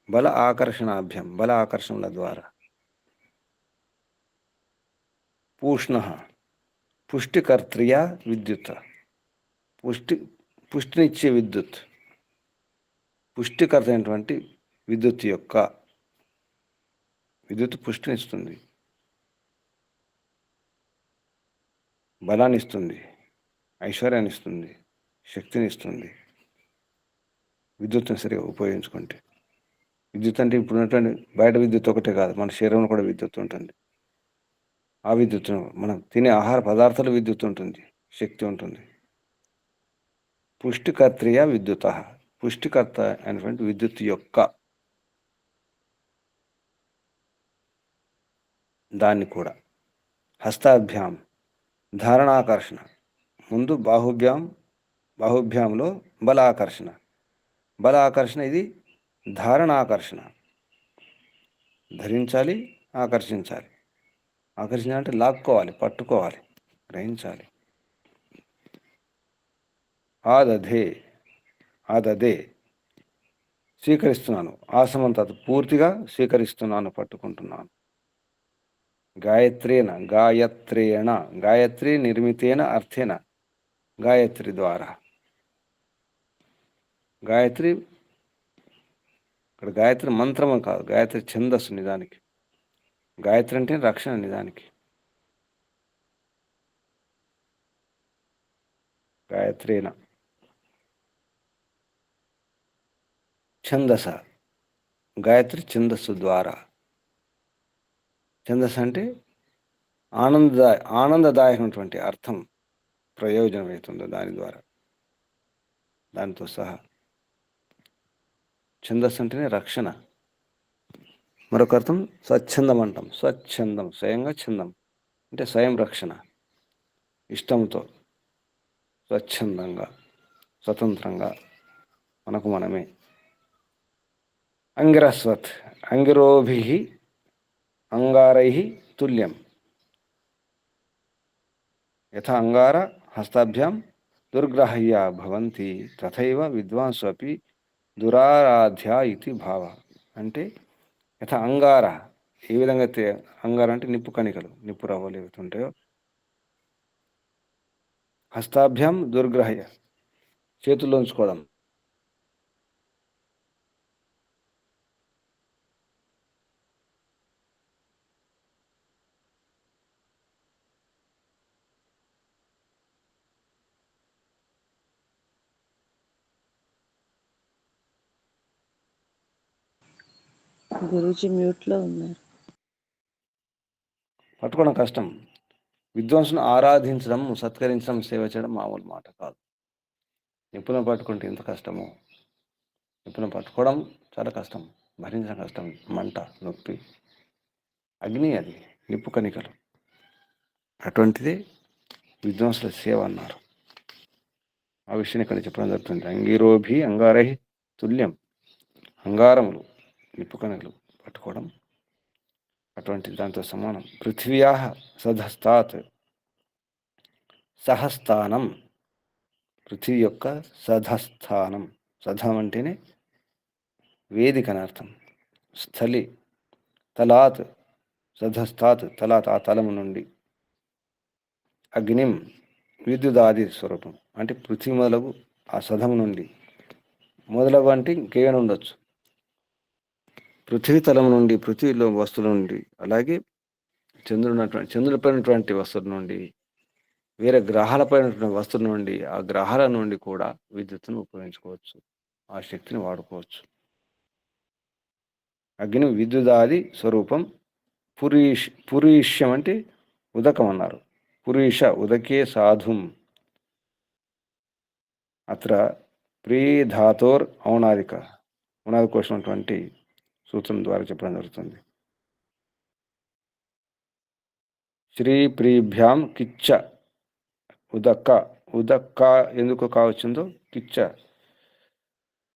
బల ఆకర్షణాభ్యాం బల ఆకర్షణల ద్వారా, పూష్ణ పుష్టికర్త్రియ విద్యుత్ పుష్టినిచ్చే విద్యుత్, పుష్టికర్త అయినటువంటి విద్యుత్ పుష్టినిస్తుంది, బలాన్ని ఇస్తుంది, ఐశ్వర్యాన్ని ఇస్తుంది, శక్తిని ఇస్తుంది. విద్యుత్తుని సరిగా ఉపయోగించుకుంటే. విద్యుత్ అంటే ఇప్పుడు ఉన్నటువంటి బయట విద్యుత్ ఒకటే కాదు, మన శరీరంలో కూడా విద్యుత్ ఉంటుంది. ఆ విద్యుత్తును మనం తినే ఆహార పదార్థాలు విద్యుత్ ఉంటుంది, శక్తి ఉంటుంది. పుష్టికర్త్రియ విద్యుత్, పుష్టికర్త అయినటువంటి విద్యుత్ యొక్క దాన్ని కూడా. హస్తాభ్యాం ధారణాకర్షణ, ముందు బాహుభ్యాంలో బల ఆకర్షణ, ఇది ధారణాకర్షణ, ధరించాలి, ఆకర్షించాలి. ఆకర్షించాలంటే లాక్కోవాలి, పట్టుకోవాలి, గ్రహించాలి. ఆదదే స్వీకరిస్తున్నాను, ఆసమంత పూర్తిగా స్వీకరిస్తున్నాను, పట్టుకుంటున్నాను. గాయత్రి నిర్మితేన అర్థేన, గాయత్రి ద్వారా. గాయత్రి ఇక్కడ గాయత్రి మంత్రము కాదు, గాయత్రి ఛందస్సు నిజానికి. గాయత్రి అంటే రక్షణ నిజానికి. గాయత్రేన ఛందస, గాయత్రి ఛందస్సు ద్వారా. ఛందస్సు అంటే ఆనందదాయకమైనటువంటి అర్థం, ప్రయోజనం అవుతుందో దాని ద్వారా, దానితో సహా. ఛందస్సు అంటేనే రక్షణ. మరొక అర్థం స్వచ్ఛందం అంటాం. స్వచ్ఛందం, స్వయంగా ఛందం అంటే స్వయం రక్షణ, ఇష్టంతో, స్వచ్ఛందంగా, స్వతంత్రంగా, మనకు మనమే. అంగిరస్వత్, అంగిరోభి అంగారై తుల్యం. యథా అంగార హస్తాభ్యాం దుర్గ్రాహ్యా భవంతి తథైవ విద్వాంసు అపి దురారాధ్య ఇది భావ. అంటే యథా అంగార, ఏ విధంగా అయితే అంగార అంటే నిప్పు కణికలు, నిప్పు రవ్వలు ఏవైతే ఉంటాయో, హస్తాభ్యాం దుర్గ్రాహ్య చేతుల్లో ఉంచుకోవడం, గురూజీ మ్యూట్లో ఉన్నారు. పట్టుకోవడం కష్టం. విద్వాంసును ఆరాధించడం, సత్కరించడం, సేవ చేయడం మామూలు మాట కాదు. నిప్పును పట్టుకుంటే ఎంత కష్టమో, నిప్పును పట్టుకోవడం చాలా కష్టం, భరించడం కష్టం. మంట, నొప్పి, అగ్ని, అది నిప్పు కణికలు. అటువంటిది విద్వాంసుల సేవ అన్నారు. ఆ విషయాన్ని ఇక్కడ చెప్పడం జరుగుతుంది. అంగిరోభి అంగారై తుల్యం. అంగారములు, నిప్పు కణికలు పట్టుకోవడం అటువంటి దాంతో సమానం. పృథివ్యా సధస్తాత్ సహస్థానం. పృథివీ యొక్క సధస్థానం. సధం అంటేనే వేదిక అని అర్థం. స్థలి, తలాత్, సధస్తాత్ తలాత్, ఆ తలము నుండి. అగ్నిం, విద్యుదాది స్వరూపం అంటే పృథ్వీ మొదలగు ఆ సధము నుండి. మొదలగు అంటే ఇంకేమైనా ఉండొచ్చు. పృథ్వీ తలం నుండి, పృథ్వీలో వస్తువుల నుండి, అలాగే చంద్రుడిపై ఉన్నటువంటి వస్తువుల నుండి, వేరే గ్రహాలపై ఉన్నటువంటి వస్తువుల నుండి, ఆ గ్రహాల నుండి కూడా విద్యుత్తును ఉపయోగించుకోవచ్చు, ఆ శక్తిని వాడుకోవచ్చు. అగ్ని విద్యుదాది స్వరూపం. పురీష్యం అంటే ఉదకం అన్నారు. పురీష ఉదకే సాధుం. అత్ర ప్రీధాతోర్ ఔనాదిక, ఉనాది కోసం ఉన్నటువంటి సూత్రం ద్వారా చెప్పడం జరుగుతుంది. శ్రీ ప్రీభ్యాం కిచ్చ ఉదక్క. ఉదక్క ఎందుకు కావచ్చుందో, కిచ్చ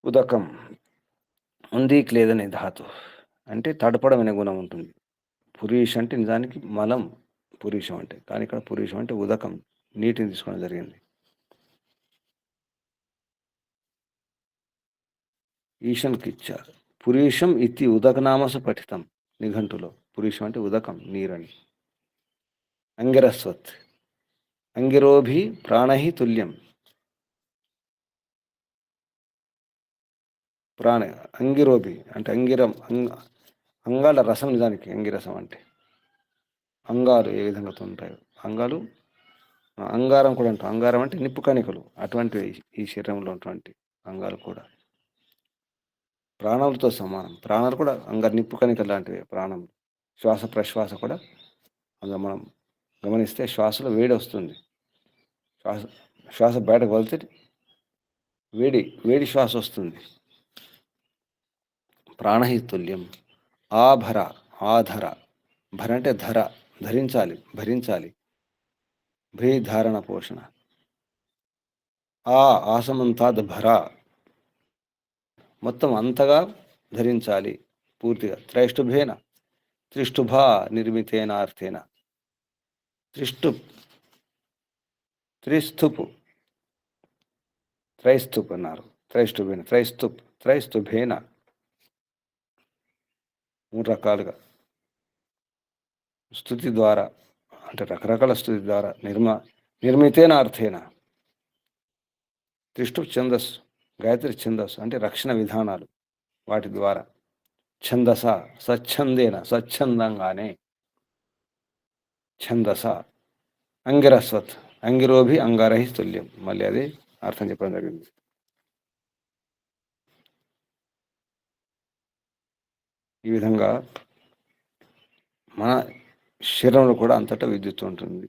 ఉదకం, ఉందీక్ లేదని ధాతు అంటే తడపడం అనే గుణం ఉంటుంది. పురీష్ అంటే నిజానికి మలం, పురీషం అంటే. కానీ ఇక్కడ పురీషం అంటే ఉదకం, నీటిని తీసుకోవడం జరిగింది. ఈశన్కి ఇచ్చారు. పురీషం ఇతి ఉదకనామస పఠితం నిఘంటులో. పురీషం అంటే ఉదకం, నీరని. అంగిరస్వత్, అంగిరోభి ప్రాణహి తుల్యం. ప్రాణ, అంగిరోభి అంటే అంగిరం, అంగాల రసం నిజానికి అంగిరసం అంటే. అంగాలు ఏ విధంగా ఉంటాయో, అంగాలు, అంగారం కూడా ఉంటాం. అంగారం అంటే నిప్పు కణికలు. అటువంటివి ఈ శరీరంలో ఉన్నటువంటి అంగాలు కూడా ప్రాణాలతో సమానం. ప్రాణాలు కూడా నిప్పు కణికలు లాంటివి. ప్రాణం, శ్వాస ప్రశ్వాస కూడా అందులో మనం గమనిస్తే శ్వాసలో వేడి వస్తుంది. శ్వాస బయటకు వెళ్తే వేడి శ్వాస వస్తుంది. ప్రాణహి తుల్యం. ఆభర, ఆధర, భర అంటే ధర, ధరించాలి, భరించాలి. భ్రీధారణ పోషణ. ఆసమంతాద్ భర, మొత్తం అంతగా ధరించాలి, పూర్తిగా. త్రైష్టుభేన, త్రిష్టుభా నిర్మితేన అర్థేన. త్రిస్థుపు, త్రైస్థుప్ అన్నారు. త్రైష్టుభేన, త్రైస్తుభేన, 3 రకాలుగా స్థుతి ద్వారా, అంటే రకరకాల స్థుతి ద్వారా. నిర్మితేన అర్థేన. త్రిష్టు ఛందస్సు, గాయత్రి ఛందస్సు అంటే రక్షణ విధానాలు, వాటి ద్వారా. ఛందస, స్వచ్ఛందేన, స్వచ్ఛందంగానే. ఛందస. అంగిరస్వత్, అంగిరోభి అంగారహి తుల్యం. మళ్ళీ అది అర్థం చెప్పడం జరిగింది. ఈ విధంగా మన శరీరంలో కూడా అంతటా విద్యుత్ ఉంటుంది,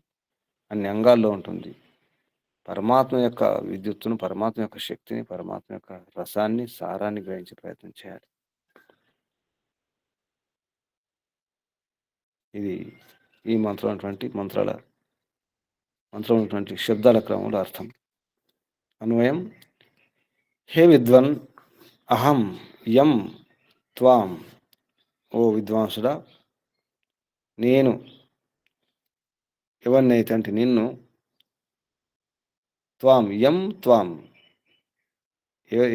అన్ని అంగాల్లో ఉంటుంది. పరమాత్మ యొక్క విద్యుత్తును, పరమాత్మ యొక్క శక్తిని, పరమాత్మ యొక్క రసాన్ని, సారాన్ని గ్రహించే ప్రయత్నం చేయాలి. ఇది ఈ మంత్రంలో ఉన్నటువంటి శబ్దాల క్రమంలో అర్థం. అన్వయం: హే విద్వన్, అహం యం త్వాం, ఓ విద్వాంసుడా, నేను ఎవరినైతే అంటే నిన్ను, త్వాం యం త్వాం,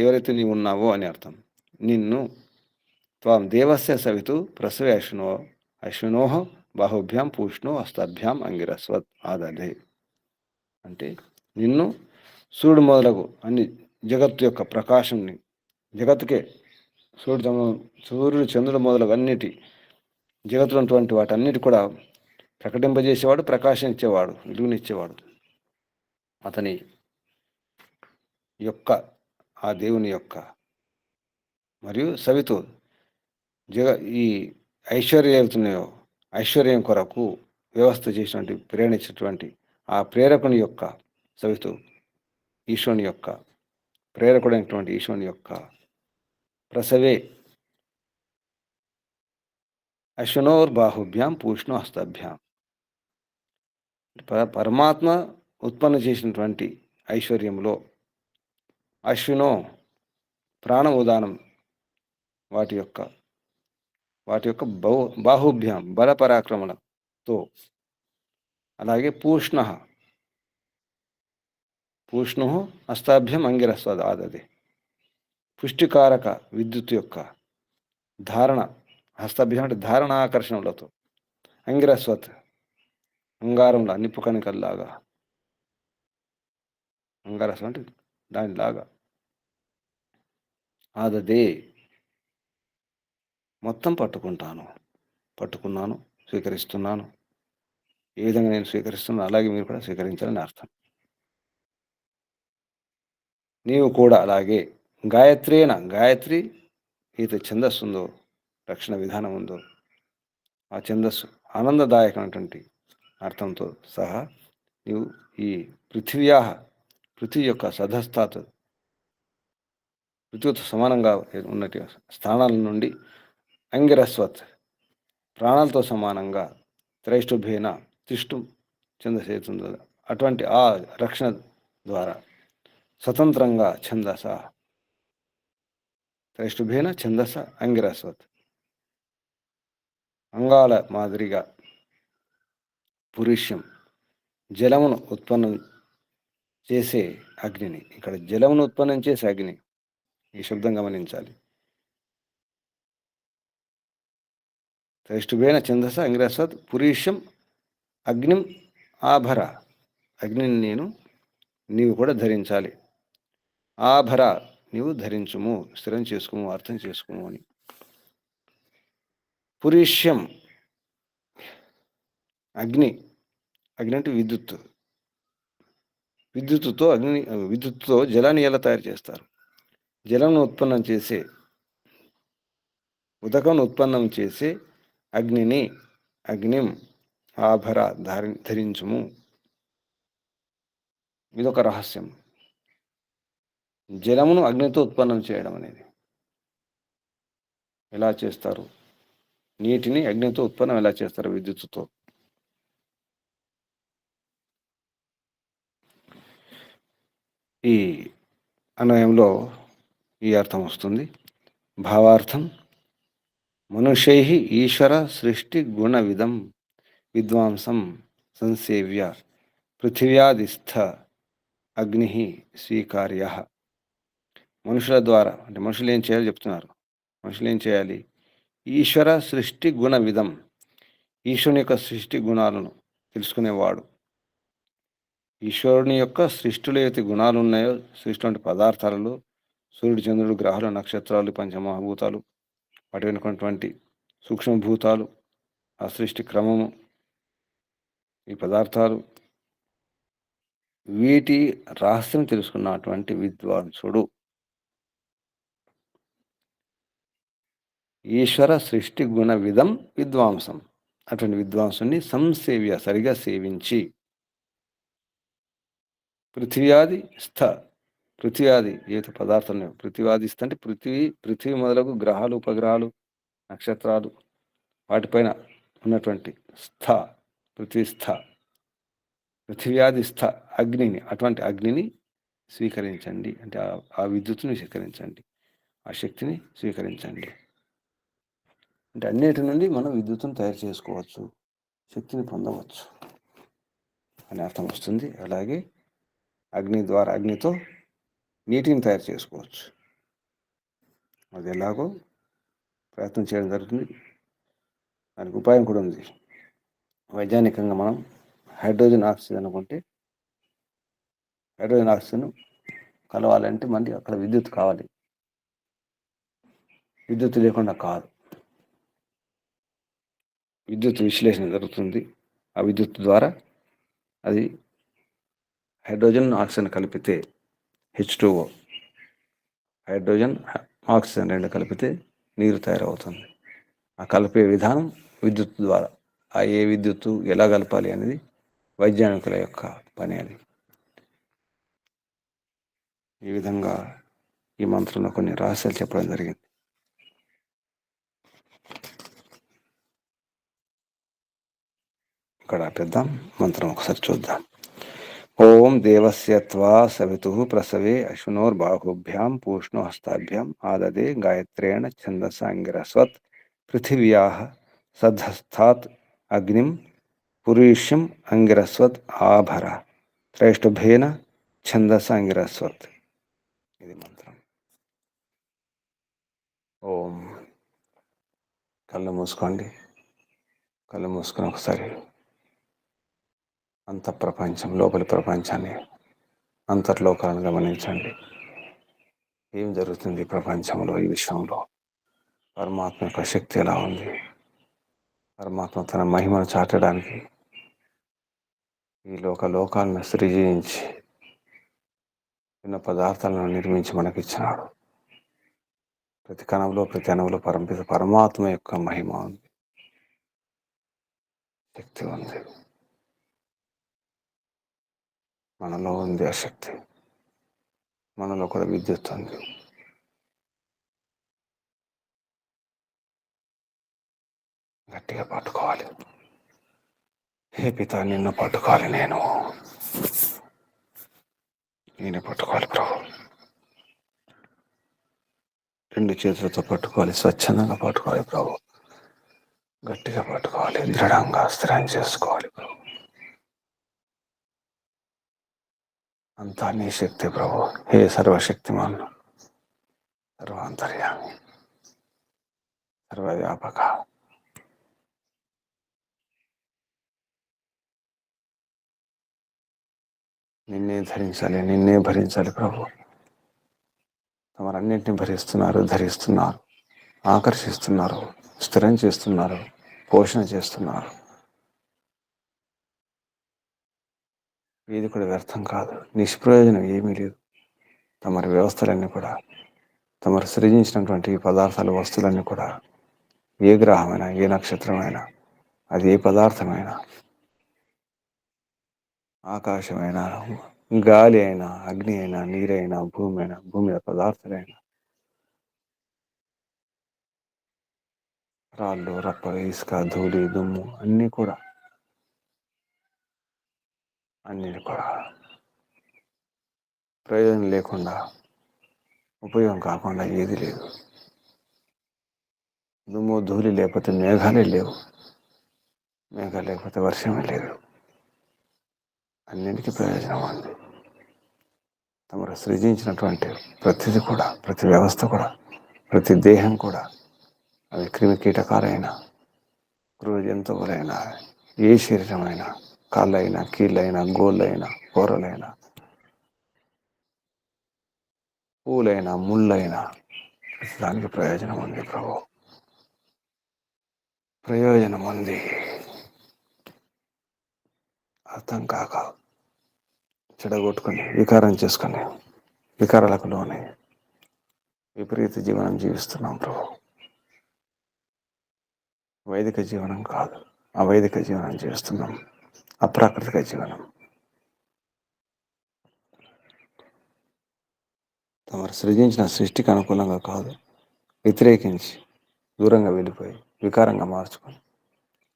ఎవరైతే నీవు ఉన్నావో అని అర్థం. నిన్ను, త్వాం దేవస్య సవితు ప్రసవే అశ్వినోహ బాహుభ్యాం పూష్ణో హస్తాభ్యాం అంగిరస్వత్ ఆదధే. అంటే నిన్ను సూర్యుడు మొదలగు అన్ని జగత్తు యొక్క ప్రకాశంని, జగత్తుకే సూర్యుడు చంద్రుడు మొదలగు అన్నిటి జగత్తులో ఉన్నటువంటి వాటన్నిటి కూడా ప్రకటింపజేసేవాడు, ప్రకాశం ఇచ్చేవాడు, వెలుగునిచ్చేవాడు. అతని యొక్క, ఆ దేవుని యొక్క, మరియు సవితు ఈ ఐశ్వర్యం కొరకు వ్యవస్థ చేసినటువంటి, ప్రేరణించినటువంటి ఆ ప్రేరకుని యొక్క, సవితు ఈశ్వరుని యొక్క, ప్రేరకుడైనటువంటి ఈశ్వరుని యొక్క ప్రసవే అశ్వినోర్బాహుభ్యాం పూష్ణో హస్తాభ్యాం. పరమాత్మ ఉత్పన్నం చేసినటువంటి ఐశ్వర్యంలో అశ్వినో ప్రాణ ఉదానం, వాటి యొక్క బాహుభ్యాం బల పరాక్రమణతో, అలాగే పూష్ణ హస్తాభ్యం అంగిరస్వద్ ఆదదే, పుష్టికారక విద్యుత్ యొక్క ధారణ, హస్తాభ్యం అంటే ధారణ ఆకర్షణలతో, అంగిరస్వత్ అంగారంలా, నిప్పు కణికల్లాగా, అంగారస్వం అంటే దానిలాగా, ఆదదే మొత్తం పట్టుకున్నాను, స్వీకరిస్తున్నాను. ఏ విధంగా నేను స్వీకరిస్తున్నాను అలాగే మీరు కూడా స్వీకరించాలని అర్థం. నీవు కూడా అలాగే గాయత్రి ఈత ఛందస్సు ఉందో, రక్షణ విధానం ఉందో, ఆ ఛందస్సు ఆనందదాయకమైనటువంటి అర్థంతో సహా నీవు ఈ పృథ్వీ యొక్క సధస్థాత్, పృథ్వీతో సమానంగా ఉన్నటి స్థానాల నుండి అంగిరస్వత్ ప్రాణాలతో సమానంగా త్రైష్టుభేన తిష్టు ఛందసేతుందో అటువంటి ఆ రక్షణ ద్వారా స్వతంత్రంగా ఛందస, త్రైష్టుభేన ఛందస అంగిరస్వత్, అంగాల మాదిరిగా పురుష్యం జలమును ఉత్పన్నం చేసే అగ్నిని, ఇక్కడ జలమును ఉత్పన్నం చేసే అగ్ని, ఈ శబ్దం గమనించాలి. త్రైష్టుభేన ఛందస అంగిరస్వత్ పురుష్యం అగ్నిం ఆభర, అగ్నిని నీవు కూడా ధరించాలి. ఆభర నీవు ధరించుము, స్థిరం చేసుకోము, అర్థం చేసుకోము అని. పురుష్యం అగ్ని అంటే విద్యుత్తుతో జలాన్ని ఎలా తయారు చేస్తారు? జలంను ఉత్పన్నం చేసే, ఉదకం ఉత్పన్నం చేసే అగ్నిం ఆభర ధరించుము. ఇదొక రహస్యం, జలమును అగ్నితో ఉత్పన్నం చేయడం అనేది. ఎలా చేస్తారు? నీటిని అగ్నితో ఉత్పన్నం ఎలా చేస్తారు? విద్యుత్తుతో. ఈ అన్వయంలో ఈ అర్థం వస్తుంది. భావార్థం: మనుష్యై ఈశ్వర సృష్టి గుణ విద్వాంసం సంసేవ్య పృథివ్యాదిస్థ అగ్ని స్వీకార్య. మనుషుల ద్వారా, అంటే మనుషులు ఏం చేయాలో చెప్తున్నారు. మనుషులు ఏం చేయాలి? ఈశ్వర సృష్టి గుణ విధం, ఈశ్వరుని యొక్క సృష్టి గుణాలను తెలుసుకునేవాడు. ఈశ్వరుని యొక్క సృష్టిలో ఏవైతే గుణాలు ఉన్నాయో, సృష్టి అంటే పదార్థాలలో సూర్యుడు, చంద్రుడు, గ్రహాలు, నక్షత్రాలు, పంచమహాభూతాలు, వాటి వెనుకున్నటువంటి సూక్ష్మభూతాలు, ఆ సృష్టి క్రమము, ఈ పదార్థాలు, వీటి రహస్యం తెలుసుకున్నటువంటి విద్వాంసుడు. ఈశ్వర సృష్టి గుణ విధం విద్వాంసం, అటువంటి విద్వాంసుని సంసేవ్య, సరిగా సేవించి, పృథివ్యాది స్థ, పృథివ్యాది ఏత పదార్థం లేవు. పృథివ్యాది స్థ అంటే పృథివీ మొదలగు గ్రహాలు, ఉపగ్రహాలు, నక్షత్రాలు, వాటిపైన ఉన్నటువంటి స్థ, పృథ్వీ స్థ, పృథివ్యాది స్థ అగ్నిని, అటువంటి అగ్నిని స్వీకరించండి అంటే ఆ విద్యుత్తుని స్వీకరించండి, ఆ శక్తిని స్వీకరించండి. అంటే అన్నిటి నుండి మనం విద్యుత్తును తయారు చేసుకోవచ్చు, శక్తిని పొందవచ్చు అని అర్థం వస్తుంది. అలాగే అగ్ని ద్వారా, అగ్నితో నీటిని తయారు చేసుకోవచ్చు. అది ఎలాగో ప్రయత్నం చేయడం జరుగుతుంది. దానికి ఉపాయం కూడా ఉంది. వైజ్ఞానికంగా మనం హైడ్రోజన్ ఆక్సిజన్ అనుకుంటే, హైడ్రోజన్ ఆక్సిజన్ కలవాలంటే మళ్ళీ అక్కడ విద్యుత్ కావాలి. విద్యుత్ లేకుండా కాదు. విద్యుత్ విశ్లేషణ జరుగుతుంది. ఆ విద్యుత్ ద్వారా అది హైడ్రోజన్ ఆక్సిజన్ కలిపితే H2O, హైడ్రోజన్ ఆక్సిజన్ రెండు కలిపితే నీరు తయారవుతుంది. ఆ కలిపే విధానం విద్యుత్ ద్వారా. ఆ ఏ విద్యుత్తు ఎలా కలపాలి అనేది వైజ్ఞానికుల యొక్క పని. అది ఈ విధంగా ఈ మంత్రంలో కొన్ని రహస్యాలు చెప్పడం జరిగింది. ఇక్కడ పెద్దాం మంత్రం ఒకసారి చూద్దాం. ఓం దేవస్య త్వా సవితుః ప్రసవే అశ్వినోర్బాహుభ్యాం పూష్ణో హస్తాభ్యాం ఆదదే గాయత్రేణ ఛందసాంగిరస్వత్ పృథివ్యాః సద్ధస్థాత్ అగ్నిం పురీష్యం అంగిరస్వత్ ఆభర త్రైష్టుభేన ఛందసాంగిరస్వత్. ఇది మంత్రం. ఓం. కళ్ళు మూసుకోండి. కళ్ళు మూసుకొని ఒకసారి అంత ప్రపంచం, లోపలి ప్రపంచాన్ని, అంతర్లోకాలను గమనించండి. ఏం జరుగుతుంది ప్రపంచంలో, ఈ విశ్వంలో? పరమాత్మ యొక్క శక్తి ఎలా ఉంది? పరమాత్మ తన మహిమను చాటడానికి ఈ లోకాలను సృజించి ఎన్నో పదార్థాలను నిర్మించి మనకిచ్చినాడు. ప్రతి కణంలో, ప్రతి అణువులో పరమాత్మ యొక్క మహిమ ఉంది, శక్తి ఉంది. మనలో ఉంది ఆ శక్తి. మనలో కూడా విద్యుత్ ఉంది. గట్టిగా పట్టుకోవాలి. హే పిత, నిన్ను పట్టుకోవాలి, నేను పట్టుకోవాలి ప్రభు. రెండు చేతులతో పట్టుకోవాలి, స్వచ్ఛందంగా పట్టుకోవాలి ప్రభు. గట్టిగా పట్టుకోవాలి, దృఢంగా స్థిరం చేసుకోవాలి ప్రభు. అంతా నీ శక్తి ప్రభు. హే సర్వశక్తిమాన్, సర్వాంతర్యామి, సర్వవ్యాపక, నిన్నే ధరించాలి, నిన్నే భరించాలి ప్రభు. తమరన్నింటినీ భరిస్తున్నారు, ధరిస్తున్నారు, ఆకర్షిస్తున్నారు, స్థిరం చేస్తున్నారు, పోషణ చేస్తున్నారు. ఏది కూడా వ్యర్థం కాదు, నిష్ప్రయోజనం ఏమీ లేదు. తమరి వ్యవస్థలన్నీ కూడా, తమరు సృజించినటువంటి పదార్థాలు, వస్తువులన్నీ కూడా, ఏ గ్రహమైనా, ఏ నక్షత్రమైనా, అది ఏ పదార్థమైనా, ఆకాశమైనా, గాలి అయినా, అగ్ని అయినా, నీరైనా, భూమి అయినా, భూమి పదార్థాలైనా, రాళ్ళు, రప్పలు, ఇసుక, ధూళి, దుమ్ము, అన్నీ కూడా ప్రయోజనం లేకుండా, ఉపయోగం కాకుండా ఏది లేదు. దుమ్ము, ధూళి లేకపోతే మేఘాలే లేవు, మేఘాలు లేకపోతే వర్షమే లేదు. అన్నింటికీ ప్రయోజనం ఉంది. తమరు సృజించినటువంటి ప్రతిది కూడా, ప్రతి వ్యవస్థ కూడా, ప్రతి దేహం కూడా, అవి క్రిమి కీటకాలైనా, క్రూర జంతువులైనా, ఏ శరీరమైనా, కాళ్ళైనా, కీళ్ళైనా, గోళ్ళైనా, కూరలైనా, పూలైనా, ముళ్ళైనా, దానికి ప్రయోజనం ఉంది ప్రభు. ప్రయోజనం ఉంది. అర్థం కాక చెడగొట్టుకుని, వికారం చేసుకుని, వికారాలకు లోనే విపరీత జీవనం జీవిస్తున్నాం ప్రభు. వైదిక జీవనం కాదు, అవైదిక జీవనం జీవిస్తున్నాం. అప్రాకృతిక జీవనం. తమరు సృజించిన సృష్టికి అనుకూలంగా కాదు, వ్యతిరేకించి దూరంగా వెళ్ళిపోయి వికారంగా మార్చుకొని,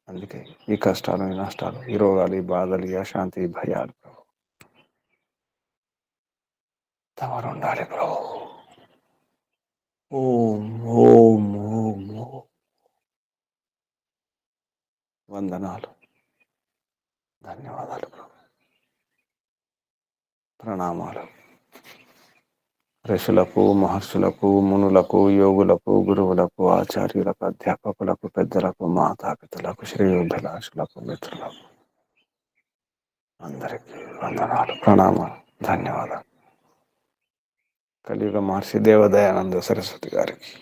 అందుకే ఈ కష్టాలు, ఈ నష్టాలు, ఈ రోగాలు, ఈ బాధలు, ఈ అశాంతి, ఈ భయాలు ప్రభు. తమరు ఉండాలి ప్రభు. ఓం ఓం ఓం ఓం. వందనాలు, ధన్యవాదాలు ప్రభు. ప్రణామాలు ఋషులకు, మహర్షులకు, మునులకు, యోగులకు, గురువులకు, ఆచార్యులకు, అధ్యాపకులకు, పెద్దలకు, మాతాపితలకు, శ్రేయోభిలాషులకు, మిత్రులకు అందరికీ వందనాలు, ప్రణామాలు, ధన్యవాదాలు. కలియుగ మహర్షి దేవదయానంద సరస్వతి గారికి,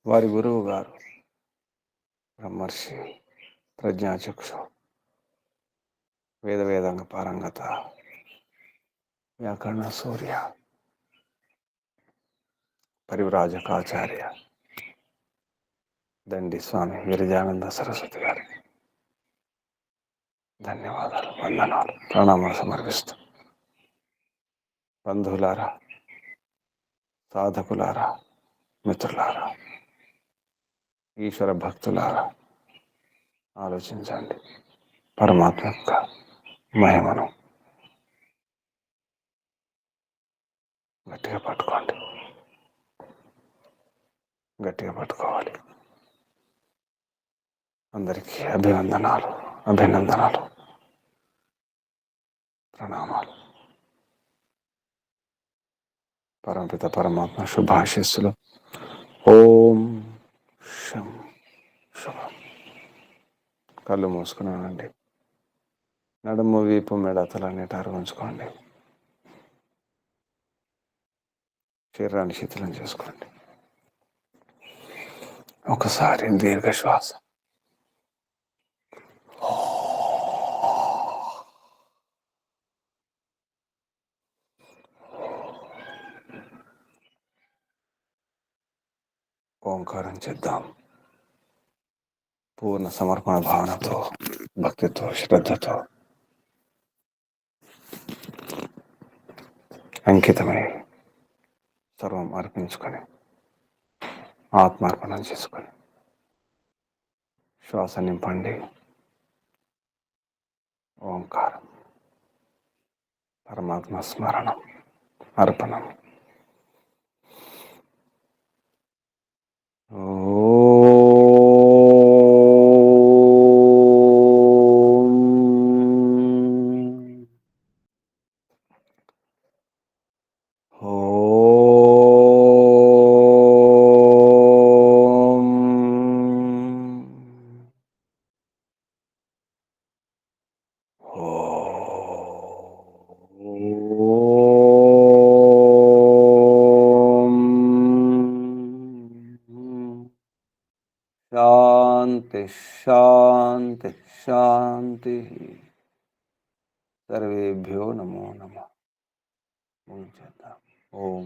వారి గురువు గారు బ్రహ్మర్షి ప్రజ్ఞాచక్షు, వేదాంగ పారంగత, వ్యాకరణ సూర్య, పరివ్రాజకాచార్య దండి స్వామి గిరిజానంద సరస్వతి గారికి ధన్యవాదాలు, వందనాలు, ప్రణామాలు సమర్పిస్తూ, బంధువులారా, సాధకులారా, మిత్రులారా, ఈశ్వర భక్తులారా, ఆలోచించండి. పరమాత్మ యొక్క మహిమను గట్టిగా పట్టుకోండి, గట్టిగా పట్టుకోవాలి. అందరికీ అభివందనాలు, అభినందనాలు, ప్రణామాలు. పరమపిత పరమాత్మ శుభాశిస్సులు. ఓం శం శుభం. కళ్ళు మూసుకున్నానండి. నడుము, వీపు, మెడ, తలన్నిటి ఉంచుకోండి. శరీరాన్ని శిథిలం చేసుకోండి. ఒకసారి దీర్ఘ శ్వాస. ఓంకారం చేద్దాం. పూర్ణ సమర్పణ భావనతో, భక్తితో, శ్రద్ధతో, అంకితమై సర్వం అర్పించుకొని, ఆత్మార్పణం చేసుకొని శ్వాస నింపండి. ఓంకారం, పరమాత్మ స్మరణం, అర్పణం. శాంతి శాంతి శాంతి. సర్వేభ్యో నమో నమః. ఓం